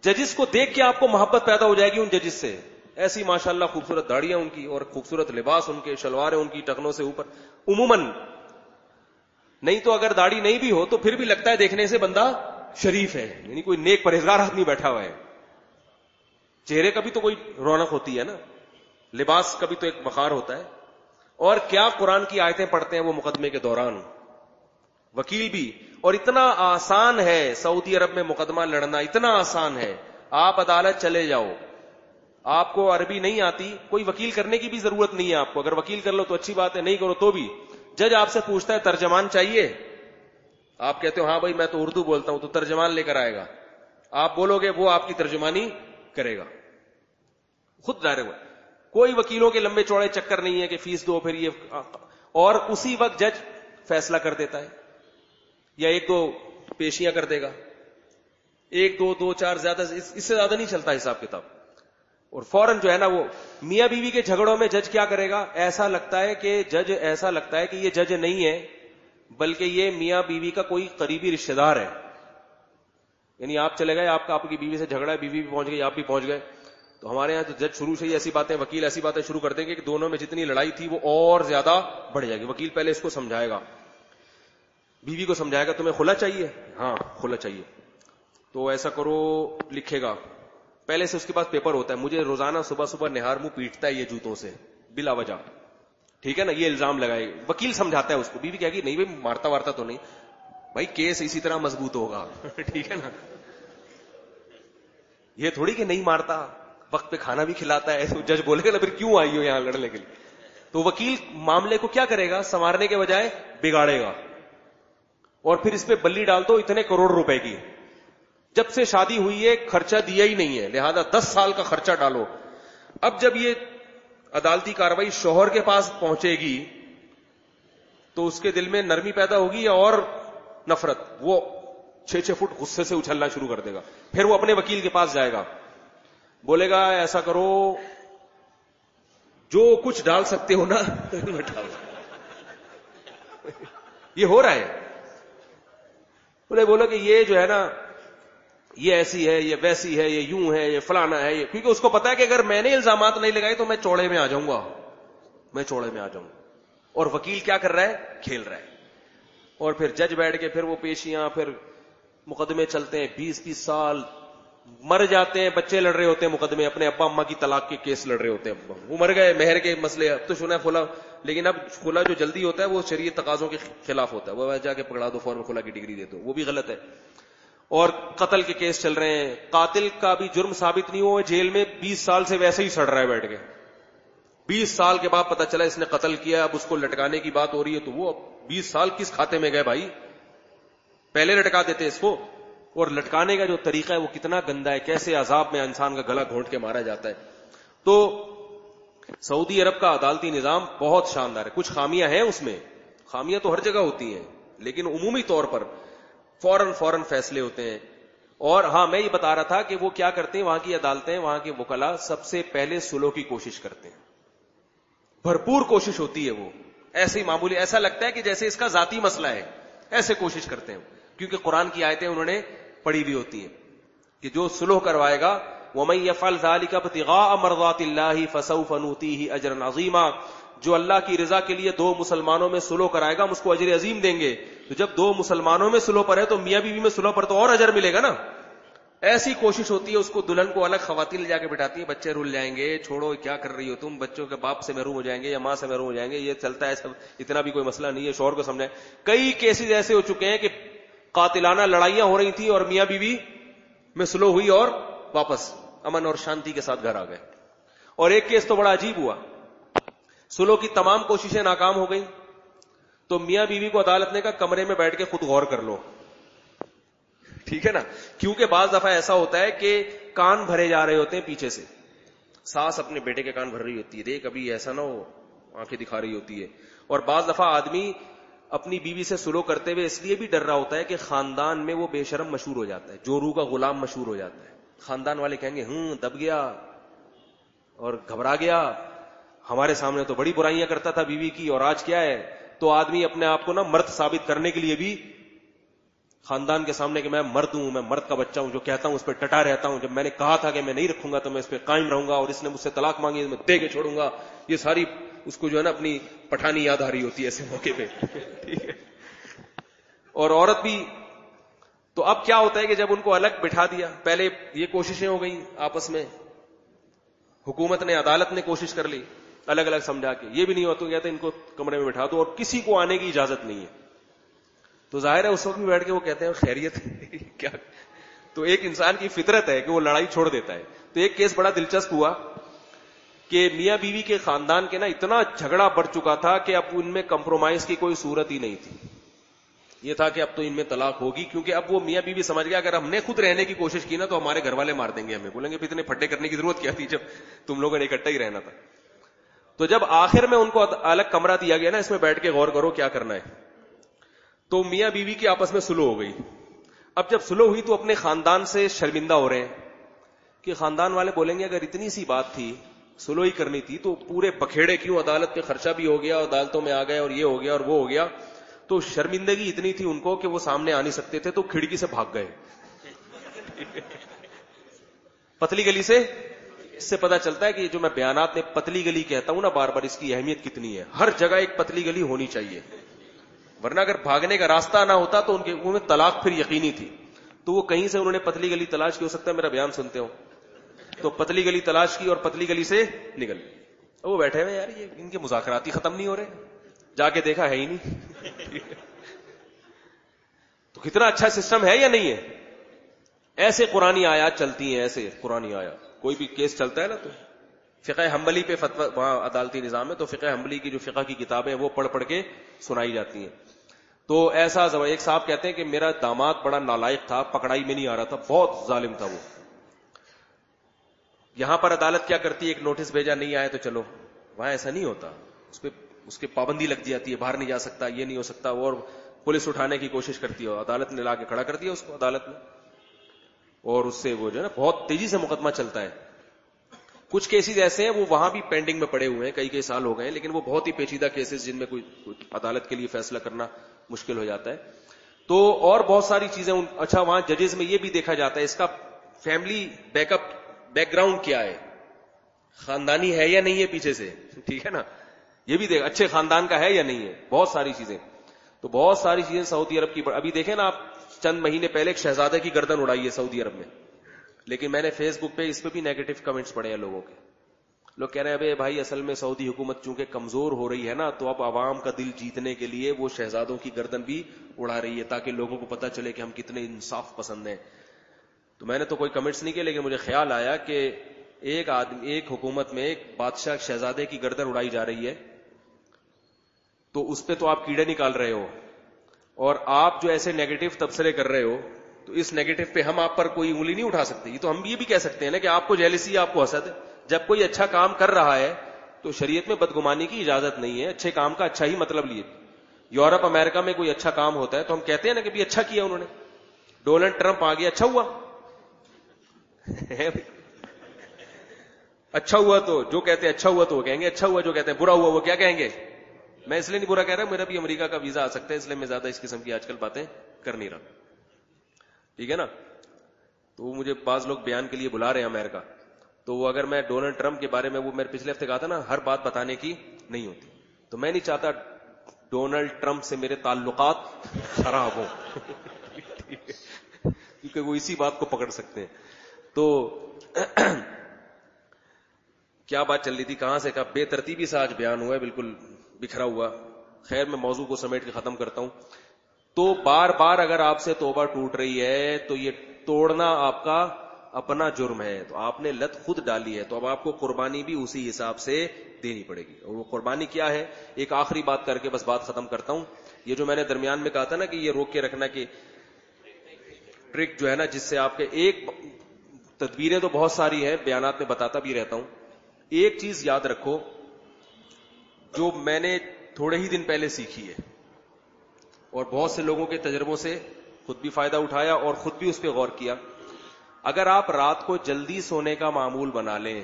ججز کو دیکھ کے آپ کو محبت پیدا ہو جائے گی ان ججز سے. ایسی ماشاءاللہ خوبصورت داڑیاں ان کی اور خوبصورت لباس ان کے, شلواریں ان کی ٹخنوں سے اوپر. عموماً نہیں تو اگر داڑھی نہیں بھی ہو تو پھر بھی لگتا ہے دیکھنے سے بندہ شریف ہے, یعنی کوئی نیک پرہیزگار آدمی بیٹھا ہوا ہے. چہرے کا بھی تو کوئی رونق ہوتی ہے نا, لباس کا بھی تو ایک وقار ہوتا ہے. اور کیا قرآن کی آیتیں پڑھتے ہیں وہ مقدمے کے دوران, وکیل بھی. اور اتنا آسان ہے سعودی عرب میں مقدمہ لڑنا, اتنا آسان ہے. آپ عدالت چلے جاؤ, آپ کو عربی نہیں آتی, کوئی وکیل کرنے کی بھی ضرورت نہیں ہے آپ کو. اگر وکیل کر لو تو اچھی بات ہے, نہیں کرو تو بھی جج آپ سے پوچھتا ہے ترجمان چاہیے, آپ کہتے ہو ہاں بھائی میں تو اردو بولتا ہوں, تو ترجمان لے کر آئے گا, آپ بولو گے وہ آپ کی ترجمانی کرے گا خود ظاہر ہوا. کوئی وکیلوں کے لمبے چوڑے چکر نہیں ہے کہ فیس دو پھر یہ, اور اسی وقت جج فیصلہ کر دیتا ہے یا ایک دو پیشیاں کر دے گا, ایک دو چار, زیادہ اس سے زیادہ نہیں چلتا حساب کتاب. اور فوراً جو ہے نا وہ میاں بیوی کے جھگڑوں میں جج کیا کرے گا, ایسا لگتا ہے کہ یہ جج نہیں ہے بلکہ یہ میاں بیوی کا کوئی قریبی رشتہ دار ہے. یعنی آپ چلے گئے, آپ کی بیوی سے جھگڑا ہے, بیوی بھی پہنچ گئی, آپ بھی پہنچ گئے, تو ہمارے یہاں تو جج شروع سے ہی ایسی باتیں, وکیل ایسی باتیں شروع کر دیں گے کہ دونوں میں جتنی لڑائی تھی وہ اور زیادہ بڑھ جائے گی. وکیل پہلے اس کو سمجھائے گا, بیوی کو سمجھائے گا تمہیں خلا چاہیے, ہاں خلا چاہیے, تو ایسا کرو, لکھے گا. پہلے سے اس کے پاس پیپر ہوتا ہے, مجھے روزانہ صبح نہار منہ پیٹتا ہے یہ جوتوں سے بلا وجہ, ٹھیک ہے نا, یہ الزام لگائے. وکیل سمجھاتا ہے اس کو, بیوی کہے گی نہیں بھائی مارتا وارتا تو نہیں, بھائی کیس اسی طرح مضبوط ہوگا ٹھیک ہے نا, یہ تھوڑی کہ نہیں مارتا, وقت پہ کھانا بھی کھلاتا ہے. تو جج بولے گا نا پھر کیوں آئی ہو یہاں لڑنے کے لیے. تو وکیل معاملے کو کیا کرے گا, سنوارنے کے بجائے بگاڑے گا, اور پھر اس پہ بلی ڈال دو اتنے کروڑ روپے کی. جب سے شادی ہوئی ہے خرچہ دیا ہی نہیں ہے, لہذا 10 سال کا خرچہ ڈالو. اب جب یہ عدالتی کاروائی شوہر کے پاس پہنچے گی تو اس کے دل میں نرمی پیدا ہوگی یا اور نفرت, وہ 6 فٹ غصے سے اچھلنا شروع کر دے گا. پھر وہ اپنے وکیل کے پاس جائے گا, بولے گا ایسا کرو جو کچھ ڈال سکتے ہو نا یہ ہو رہا ہے. بولو کہ یہ جو ہے نا یہ ایسی ہے، یہ ویسی ہے، یہ یوں ہے، یہ فلانا ہے، یہ، کیونکہ اس کو پتا ہے کہ اگر میں نے الزامات نہیں لگائے تو میں چوڑے میں آ جاؤں گا، میں چوڑے میں آ جاؤں گا. اور وکیل کیا کر رہا ہے؟ کھیل رہا ہے. اور پھر جج بیٹھ کے پھر وہ پیشیاں، پھر مقدمے چلتے ہیں 20-20 سال، مر جاتے ہیں، بچے لڑ رہے ہوتے ہیں مقدمے، اپنے ابا اما کی طلاق کے کیس لڑ رہے ہوتے ہیں، وہ مر گئے، مہر کے مسئلے، اب تو سنا خلا. لیکن اب خلا جو جلدی ہوتا ہے وہ شریعت تقاضوں کے خلاف ہوتا ہے، وہ جا کے پکڑا دو، فوراً خلا کی ڈگری دے دو، وہ بھی غلط ہے. اور قتل کے کیس چل رہے ہیں، قاتل کا بھی جرم ثابت نہیں ہوا، جیل میں 20 سال سے ویسے ہی سڑ رہا ہے بیٹھ کے. 20 سال کے بعد پتا چلا اس نے قتل کیا، اب اس کو لٹکانے کی بات ہو رہی ہے، تو وہ 20 سال کس کھاتے میں گئے بھائی؟ پہلے لٹکا دیتے اس کو. اور لٹکانے کا جو طریقہ ہے وہ کتنا گندا ہے، کیسے عذاب میں انسان کا گلا گھونٹ کے مارا جاتا ہے. تو سعودی عرب کا عدالتی نظام بہت شاندار ہے. کچھ خامیاں ہیں اس میں، خامیاں تو ہر جگہ ہوتی ہیں، لیکن عمومی طور پر فوراً فیصلے ہوتے ہیں. اور ہاں، میں یہ بتا رہا تھا کہ وہ کیا کرتے ہیں، وہاں کی عدالتیں، وہاں کے وکلا سب سے پہلے سلو کی کوشش کرتے ہیں، بھرپور کوشش ہوتی ہے. وہ ایسے ہی معمولی، ایسا لگتا ہے کہ جیسے اس کا ذاتی مسئلہ ہے، ایسے کوشش کرتے ہیں، کیونکہ قرآن کی آیتیں انہوں نے پڑھی بھی ہوتی ہیں کہ جو سلوح کروائے گا، وَمَن يَفْعَلْ ذَلِكَ ابْتِغَاءَ مَرْضَاتِ اللَّهِ فَسَوْفَ نُؤْتِيهِ أَجْرًا عَظِيمًا. جو اللہ کی رضا کے لیے دو مسلمانوں میں سلوح کرائے گا، ہم اس کو اجر عظیم دیں گے. تو جب دو مسلمانوں میں سلوح پر ہے تو میاں بیوی میں سلوح پر تو اور اجر ملے گا نا. ایسی کوشش ہوتی ہے. اس کو دلہن کو الگ خواتین لے جا کے بٹھاتی ہیں، بچے رول جائیں گے، چھوڑو کیا کر رہی ہو تم، بچوں کے باپ سے محروم ہو جائیں گے یا ماں سے محروم ہو جائیں گے، یہ چلتا ہے سب، اتنا بھی کوئی مسئلہ نہیں ہے، شوہر کو سمجھائیں. کئی کیسز ایسے ہو چکے ہیں کہ قاتلانہ لڑائیاں ہو رہی تھی اور میاں بیوی میں سلو ہوئی اور واپس امن اور شانتی کے ساتھ گھر آ گئے. اور ایک کیس تو بڑا عجیب ہوا، سلو کی تمام کوششیں ناکام ہو گئیں تو میاں بیوی کو عدالت نے کہا کمرے میں بیٹھ کے خود غور کر لو. ٹھیک ہے نا، کیونکہ بعض دفعہ ایسا ہوتا ہے کہ کان بھرے جا رہے ہوتے ہیں پیچھے سے، ساس اپنے بیٹے کے کان بھر رہی ہوتی ہے، دیکھ ابھی ایسا نہ ہو، آنکھیں دکھا رہی ہوتی ہے. اور بعض دفعہ آدمی اپنی بیوی سے سلو کرتے ہوئے اس لیے بھی ڈر رہا ہوتا ہے کہ خاندان میں وہ بے شرم مشہور ہو جاتا ہے، جورو کا غلام مشہور ہو جاتا ہے. خاندان والے کہیں گے دب گیا اور گھبرا گیا، ہمارے سامنے تو بڑی برائیاں کرتا تھا بیوی کی، اور آج کیا ہے. تو آدمی اپنے آپ کو مرد ثابت کرنے کے لیے بھی خاندان کے سامنے کہ میں مرد ہوں، میں مرد کا بچہ ہوں، جو کہتا ہوں اس پہ ٹٹا رہتا ہوں، جب میں نے کہا تھا کہ میں نہیں رکھوں گا تو میں اس پہ قائم رہوں گا، اور اس نے مجھ سے طلاق مانگی میں دے کے چھوڑوں گا. یہ ساری اس کو جو ہے نا اپنی پٹھانی یاد آ رہی ہوتی ہے ایسے موقع پہ. ٹھیک ہے. اور عورت بھی. تو اب کیا ہوتا ہے کہ جب ان کو الگ بٹھا دیا، پہلے یہ کوششیں ہو گئی آپس میں، حکومت نے، عدالت نے کوشش کر لی الگ الگ سمجھا کے، یہ بھی نہیں ہوتا کہتے ان کو کمرے میں بٹھا دو اور کسی کو آنے کی اجازت نہیں ہے. تو ظاہر ہے اس وقت بھی بیٹھ کے وہ کہتے ہیں خیریت کیا. تو ایک انسان کی فطرت ہے کہ وہ لڑائی چھوڑ دیتا ہے. تو ایک کیس بڑا دلچسپ ہوا کہ میاں بیوی کے خاندان کے نا اتنا جھگڑا بڑھ چکا تھا کہ اب ان میں کمپرومائز کی کوئی صورت ہی نہیں تھی. یہ تھا کہ اب تو ان میں طلاق ہوگی، کیونکہ اب وہ میاں بیوی سمجھ گیا اگر ہم نے خود رہنے کی کوشش کی نا تو ہمارے گھر والے مار دیں گے ہمیں، بولیں گے اتنے پھڈے کرنے کی ضرورت کیا تھی جب تم لوگوں نے اکٹھا ہی رہنا تھا. تو جب آخر میں ان کو الگ کمرہ دیا گیا نا، اس میں بیٹھ کے غور کرو کیا کرنا ہے، تو میاں بیوی کی آپس میں سلو ہو گئی. اب جب سلو ہوئی تو اپنے خاندان سے شرمندہ ہو رہے ہیں کہ خاندان والے بولیں گے اگر اتنی سی بات تھی، سلو ہی کرنی تھی تو پورے بکھیڑے کیوں، عدالت پہ خرچہ بھی ہو گیا، عدالتوں میں آ گئے اور یہ ہو گیا اور وہ ہو گیا. تو شرمندگی اتنی تھی ان کو کہ وہ سامنے آ نہیں سکتے تھے، تو کھڑکی سے بھاگ گئے پتلی گلی سے. اس سے پتا چلتا ہے کہ جو میں بیانات میں پتلی گلی کہتا ہوں نا بار بار، اس کی اہمیت کتنی ہے. ہر جگہ ایک پتلی گلی ہونی چاہیے، ورنہ اگر بھاگنے کا راستہ نہ ہوتا تو ان کے منہ میں طلاق پھر یقینی تھی. تو وہ کہیں سے انہوں نے پتلی گلی تلاش کی، ہو سکتا ہے میرا بیان سنتے ہو، تو پتلی گلی تلاش کی اور پتلی گلی سے نکل. وہ بیٹھے ہوئے یار یہ ان کے مذاکرات ہی ختم نہیں ہو رہے، جا کے دیکھا ہے ہی نہیں. تو کتنا اچھا سسٹم ہے یا نہیں ہے. ایسے قرآنی آیات چلتی ہیں، ایسے قرآنی آیات. کوئی بھی کیس چلتا ہے نا تو فقہ حنبلی پہ فتویٰ، وہاں عدالتی نظام ہے تو فقہ حنبلی کی جو فقہ کی کتابیں وہ پڑھ پڑھ کے سنائی جاتی ہیں. تو ایسا ایک صاحب کہتے ہیں کہ میرا داماد بڑا نالائق تھا، پکڑائی میں نہیں آ رہا تھا، بہت ظالم تھا وہ. یہاں پر عدالت کیا کرتی ہے، ایک نوٹس بھیجا، نہیں آئے تو چلو. وہاں ایسا نہیں ہوتا، اس پہ اس کے پابندی لگ جاتی ہے، باہر نہیں جا سکتا، یہ نہیں ہو سکتا، اور پولیس اٹھانے کی کوشش کرتی ہے، عدالت نے لا کے کھڑا کر دیا اس کو عدالت میں، اور اس سے وہ جو ہے نا بہت تیزی سے مقدمہ چلتا ہے. کچھ کیسز ایسے ہیں وہ وہاں بھی پینڈنگ میں پڑے ہوئے ہیں، کئی سال ہو گئے ہیں، لیکن وہ بہت ہی پیچیدہ کیسز جن میں کوئی عدالت کے لیے فیصلہ کرنا مشکل ہو جاتا ہے. تو اور بہت ساری چیزیں. اچھا وہاں ججز میں یہ بھی دیکھا جاتا ہے اس کا فیملی بیک گراؤنڈ کیا ہے, خاندانی ہے یا نہیں ہے پیچھے سے, ٹھیک ہے نا, یہ بھی دیکھ اچھے خاندان کا ہے یا نہیں ہے, بہت ساری چیزیں. تو بہت ساری چیزیں سعودی عرب کی. ابھی دیکھیں نا آپ, چند مہینے پہلے ایک شہزادے کی گردن اڑائی ہے سعودی عرب میں, لیکن میں نے فیس بک پہ اس پہ بھی نیگیٹو کمنٹس پڑے ہیں لوگوں کے. لوگ کہہ رہے ہیں ابے بھائی اصل میں سعودی حکومت چونکہ کمزور ہو رہی ہے نا, تو اب عوام کا دل جیتنے کے لیے وہ شہزادوں کی گردن بھی اڑا رہی ہے تاکہ لوگوں کو پتہ چلے کہ ہم کتنے انصاف پسند ہیں. تو میں نے تو کوئی کمنٹس نہیں کیے, لیکن مجھے خیال آیا کہ ایک حکومت میں ایک بادشاہ شہزادے کی گردن اڑائی جا رہی ہے, تو اس پہ تو آپ کیڑے نکال رہے ہو, اور آپ جو ایسے نیگیٹو تبصرے کر رہے ہو, تو اس نیگیٹو پہ ہم آپ پر کوئی انگلی نہیں اٹھا سکتے. یہ تو ہم یہ بھی کہہ سکتے ہیں نا کہ آپ کو جیلسی, آپ کو حسد ہے. جب کوئی اچھا کام کر رہا ہے تو شریعت میں بدگمانی کی اجازت نہیں ہے, اچھے کام کا اچھا ہی مطلب لیے. یورپ امریکہ میں کوئی اچھا کام ہوتا ہے تو ہم کہتے ہیں نا کہ بھی اچھا کیا انہوں نے, ڈونلڈ ٹرمپ آ گیا, اچھا ہوا. اچھا ہوا تو جو کہتے ہیں اچھا ہوا تو وہ کہیں گے اچھا ہوا, جو کہتے ہیں برا ہوا وہ کیا کہیں گے. میں اس لیے نہیں برا کہہ رہا, میرا بھی امریکہ کا ویزا آ سکتا ہے, اس لیے میں زیادہ اس قسم کی آج کل باتیں کر نہیں رہا, ٹھیک ہے نا. تو وہ مجھے بعض لوگ بیان کے لیے بلا رہے ہیں امریکہ, تو وہ اگر میں ڈونلڈ ٹرمپ کے بارے میں, وہ میرے پچھلے ہفتے کہا تھا نا, ہر بات بتانے کی نہیں ہوتی, تو میں نہیں چاہتا ڈونلڈ ٹرمپ سے میرے تعلقات خراب ہوں کیونکہ وہ اسی بات کو پکڑ سکتے ہیں. تو کیا بات چل رہی تھی, کہاں سے, کہا بے ترتیبی سے آج بیان ہوا ہے, بالکل بکھرا ہوا. خیر میں موضوع کو سمیٹ کے ختم کرتا ہوں. تو بار بار اگر آپ سے توبہ ٹوٹ رہی ہے تو یہ توڑنا آپ کا اپنا جرم ہے, تو آپ نے لت خود ڈالی ہے, تو اب آپ کو قربانی بھی اسی حساب سے دینی پڑے گی. اور وہ قربانی کیا ہے, ایک آخری بات کر کے بس بات ختم کرتا ہوں. یہ جو میں نے درمیان میں کہا تھا نا کہ یہ روک کے رکھنا کہ ٹرک جو ہے نا, جس سے آپ کے ایک تدبیریں تو بہت ساری ہیں, بیانات میں بتاتا بھی رہتا ہوں. ایک چیز یاد رکھو جو میں نے تھوڑے ہی دن پہلے سیکھی ہے, اور بہت سے لوگوں کے تجربوں سے خود بھی فائدہ اٹھایا اور خود بھی اس پہ غور کیا. اگر آپ رات کو جلدی سونے کا معمول بنا لیں,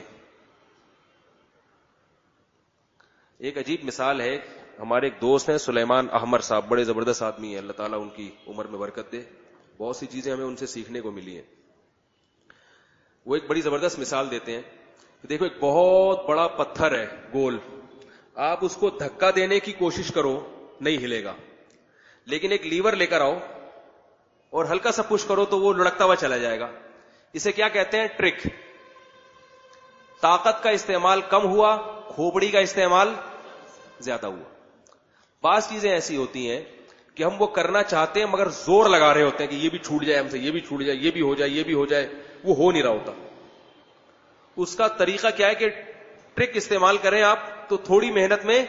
ایک عجیب مثال ہے, ہمارے ایک دوست ہیں سلیمان احمر صاحب, بڑے زبردست آدمی ہیں, اللہ تعالیٰ ان کی عمر میں برکت دے, بہت سی چیزیں ہمیں ان سے سیکھنے کو ملی ہیں. وہ ایک بڑی زبردست مثال دیتے ہیں. دیکھو ایک بہت بڑا پتھر ہے گول, آپ اس کو دھکا دینے کی کوشش کرو نہیں ہلے گا, لیکن ایک لیور لے کر آؤ اور ہلکا سا پش کرو تو وہ لڑکتا ہوا چلا جائے گا. اسے کیا کہتے ہیں, ٹرک. طاقت کا استعمال کم ہوا, کھوپڑی کا استعمال زیادہ ہوا. بعض چیزیں ایسی ہوتی ہیں کہ ہم وہ کرنا چاہتے ہیں مگر زور لگا رہے ہوتے ہیں کہ یہ بھی چھوٹ جائے ہم سے, یہ بھی چھوٹ جائے, یہ بھی ہو جائے, یہ بھی ہو جائے, وہ ہو نہیں رہا ہوتا. اس کا طریقہ کیا ہے کہ ٹرک استعمال کریں آپ تو تھوڑی محنت میں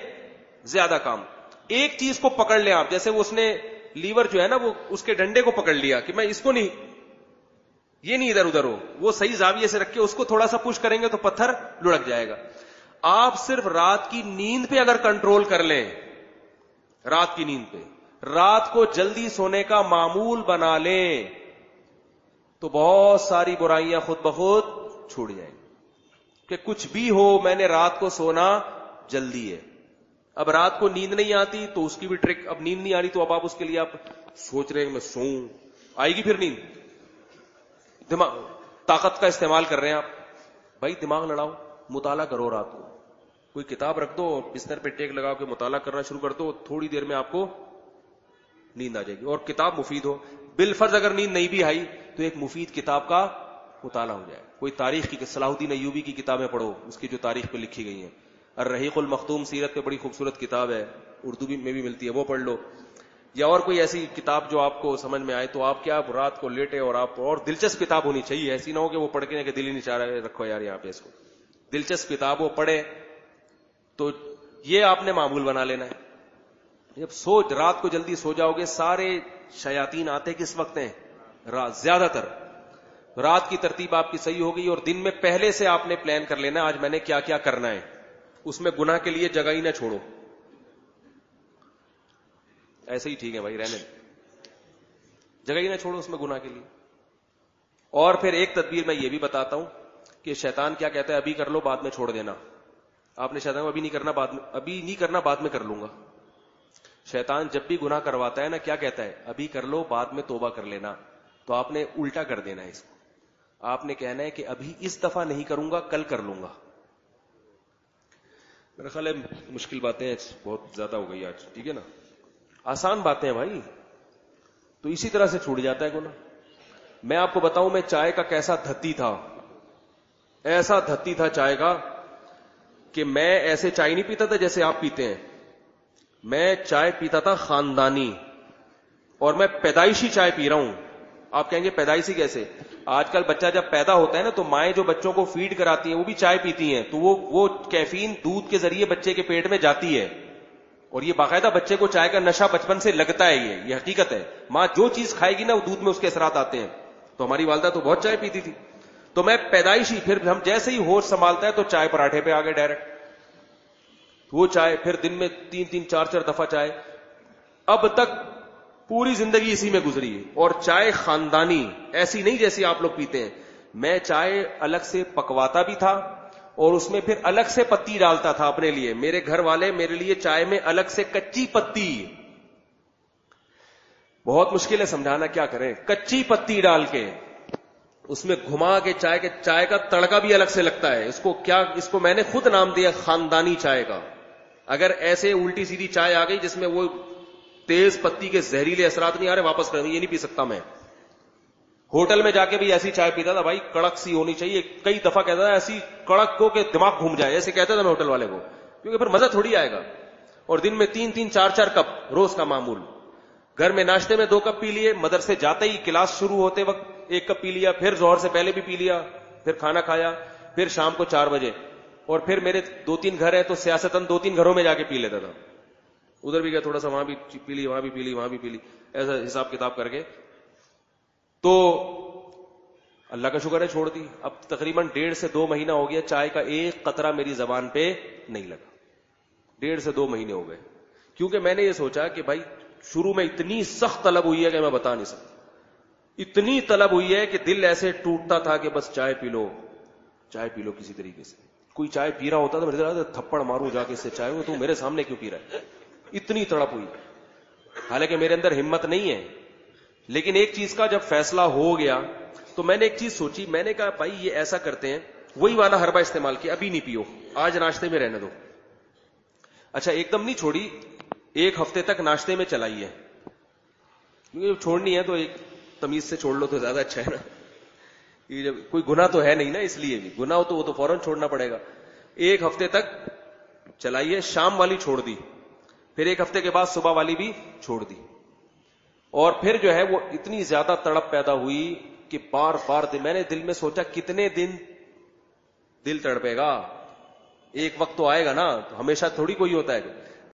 زیادہ کام. ایک چیز کو پکڑ لیں آپ, جیسے وہ اس نے لیور جو ہے نا وہ اس کے ڈنڈے کو پکڑ لیا کہ میں اس کو نہیں, یہ نہیں ادھر ادھر ہو, وہ صحیح زاویے سے رکھ کے اس کو تھوڑا سا پش کریں گے تو پتھر لڑک جائے گا. آپ صرف رات کی نیند پہ اگر کنٹرول کر لیں, رات کی نیند پہ, رات کو جلدی سونے کا معمول بنا لیں, تو بہت ساری برائیاں خود بخود چھوٹ جائیں گی. کہ کچھ بھی ہو میں نے رات کو سونا جلدی ہے. اب رات کو نیند نہیں آتی تو اس کی بھی ٹرک, اب نیند نہیں آ رہی تو اب آپ اس کے لیے آپ سوچ رہے ہیں میں سوؤں, آئے گی پھر نیند. دماغ طاقت کا استعمال کر رہے ہیں آپ, بھائی دماغ لڑاؤ, مطالعہ کرو, رات کو کوئی کتاب رکھ دو, بستر پہ ٹیک لگاؤ کے مطالعہ کرنا شروع کر دو, تھوڑی دیر میں آپ کو نیند آ جائے گی. اور کتاب مفید ہو, بالفرض اگر نیند نہیں بھی آئی تو ایک مفید کتاب کا مطالعہ ہو جائے. کوئی تاریخ کی, صلاح الدین ایوبی کی کتابیں پڑھو, اس کی جو تاریخ پہ لکھی گئی ہیں. الرحیق المختوم سیرت پہ بڑی خوبصورت کتاب ہے, اردو میں بھی ملتی ہے, وہ پڑھ لو. یا اور کوئی ایسی کتاب جو آپ کو سمجھ میں آئے, تو آپ کیا رات کو لیٹے اور آپ, اور دلچسپ کتاب ہونی چاہیے, ایسی نہ ہو کہ وہ پڑھ کے دل ہی نہیں چاہ رہا ہے, رکھو یار یہاں پہ اس کو. دلچسپ کتاب وہ پڑھے, تو یہ آپ نے معمول بنا لینا ہے. جب رات کو جلدی سو جاؤ گے, سارے شیاطین آتے کس وقت ہیں, رات, زیادہ تر رات کی ترتیب آپ کی صحیح ہو گئی. اور دن میں پہلے سے آپ نے پلان کر لینا آج میں نے کیا کیا کرنا ہے, اس میں گناہ کے لیے جگہ ہی نہ چھوڑو. ایسے ہی ٹھیک ہے بھائی, رہنے جگہ ہی نہ چھوڑو اس میں گناہ کے لیے. اور پھر ایک تدبیر میں یہ بھی بتاتا ہوں کہ شیطان کیا کہتا ہے, ابھی کر لو بعد میں چھوڑ دینا. آپ نے شیطان کو ابھی نہیں کرنا, بعد میں, ابھی نہیں کرنا بعد میں کر لوں گا. شیطان جب بھی گناہ کرواتا ہے نا کیا کہتا ہے؟ ابھی کر لو بعد میں توبہ کر لینا. تو آپ نے الٹا کر دینا ہے اس کو. آپ نے کہنا ہے کہ ابھی اس دفعہ نہیں کروں گا, کل کر لوں گا. میرا خیال ہے مشکل باتیں بہت زیادہ ہو گئی آج, ٹھیک ہے نا. آسان باتیں ہیں بھائی, تو اسی طرح سے چھوٹ جاتا ہے گناہ. میں آپ کو بتاؤں میں چائے کا کیسا دھتی تھا, ایسا دھتی تھا چائے کا کہ میں ایسے چائے نہیں پیتا تھا جیسے آپ پیتے ہیں. میں چائے پیتا تھا خاندانی, اور میں پیدائشی چائے پی رہا ہوں. آپ کہیں گے پیدائشی کیسے؟ آج کل بچہ جب پیدا ہوتا ہے نا تو مائیں جو بچوں کو فیڈ کراتی ہیں وہ بھی چائے پیتی ہیں, تو وہ کیفین دودھ کے ذریعے بچے کے پیٹ میں جاتی ہے, اور یہ باقاعدہ بچے کو چائے کا نشہ بچپن سے لگتا ہے. یہ حقیقت ہے. ماں جو چیز کھائے گی نا وہ دودھ میں اس کے اثرات آتے ہیں. تو ہماری والدہ تو بہت چائے پیتی تھی. تو میں پیدائشی, پھر ہم جیسے ہی ہوش سنبھالتا ہے تو چائے پراٹھے پہ آ گئے ڈائریکٹ. وہ چائے پھر دن میں 3-3 4-4 دفعہ چائے, اب تک پوری زندگی اسی میں گزری ہے. اور چائے خاندانی, ایسی نہیں جیسی آپ لوگ پیتے ہیں. میں چائے الگ سے پکواتا بھی تھا اور اس میں پھر الگ سے پتی ڈالتا تھا اپنے لیے. میرے گھر والے میرے لیے چائے میں الگ سے کچی پتی, بہت مشکل ہے سمجھانا, کیا کریں, کچی پتی ڈال کے اس میں گھما کے چائے کا تڑکا بھی الگ سے لگتا ہے. اس کو میں نے خود نام دیا خاندانی چائے کا. اگر ایسے الٹی سیدھی چائے آ گئی جس میں وہ تیز پتی کے زہریلے اثرات نہیں آ رہے, واپس کر دیں, یہ نہیں پی سکتا میں. ہوٹل میں جا کے بھی ایسی چائے پیتا تھا بھائی, کڑک سی ہونی چاہیے. کئی دفعہ کہتا تھا ایسی کڑک کو کہ دماغ گھوم جائے, ایسے کہتا تھا میں ہوٹل والے کو, کیونکہ پھر مزہ تھوڑی آئے گا. اور دن میں 3-3 4-4 کپ روز کا معمول. گھر میں ناشتے میں 2 کپ پی لیے, مدرسے جاتے ہی کلاس شروع ہوتے وقت 1 کپ پی لیا, پھر ظہر سے پہلے بھی پی لیا, پھر کھانا کھایا, پھر شام کو 4 بجے. اور پھر میرے 2-3 گھر ہیں تو سیاستاً 2-3 گھروں میں جا کے پی لیتا تھا. ادھر بھی گیا تھوڑا سا, وہاں بھی پی لی, وہاں بھی پی لی, وہاں بھی پی لی, ایسا حساب کتاب کر کے. تو اللہ کا شکر ہے چھوڑ دی. اب تقریباً 1.5 سے 2 مہینہ ہو گیا چائے کا ایک قطرہ میری زبان پہ نہیں لگا. 1.5 سے 2 مہینے ہو گئے, کیونکہ میں نے یہ سوچا کہ بھائی شروع میں اتنی سخت طلب ہوئی ہے کہ میں بتا نہیں سکتا. اتنی طلب ہوئی ہے کہ دل ایسے ٹوٹتا تھا کہ بس چائے پی لو, چائے پی لو کسی طریقے سے. کوئی چائے پی رہا ہوتا تو میرے تھپڑ ماروں جا کے اس سے چائے ہو, تو میرے سامنے کیوں پی رہا ہے. اتنی تڑپ ہوئی. حالانکہ میرے اندر ہمت نہیں ہے, لیکن ایک چیز کا جب فیصلہ ہو گیا تو میں نے ایک چیز سوچی. میں نے کہا بھائی یہ ایسا کرتے ہیں, وہی والا حربہ استعمال کیا, ابھی نہیں پیو, آج ناشتے میں رہنے دو. اچھا ایک دم نہیں چھوڑی, 1 ہفتے تک ناشتے میں چلائی ہے, کیونکہ چھوڑنی ہے تو ایک تمیز سے چھوڑ لو تو زیادہ اچھا ہے نا. یہ جب کوئی گناہ تو ہے نہیں نا, اس لیے بھی گناہ ہو تو وہ تو فوراً چھوڑنا پڑے گا. 1 ہفتے تک چلائیے, شام والی چھوڑ دی, پھر 1 ہفتے کے بعد صبح والی بھی چھوڑ دی. اور پھر جو ہے وہ اتنی زیادہ تڑپ پیدا ہوئی کہ بار بار میں نے دل میں سوچا کتنے دن دل تڑپے گا, ایک وقت تو آئے گا نا, تو ہمیشہ تھوڑی کوئی ہوتا ہے.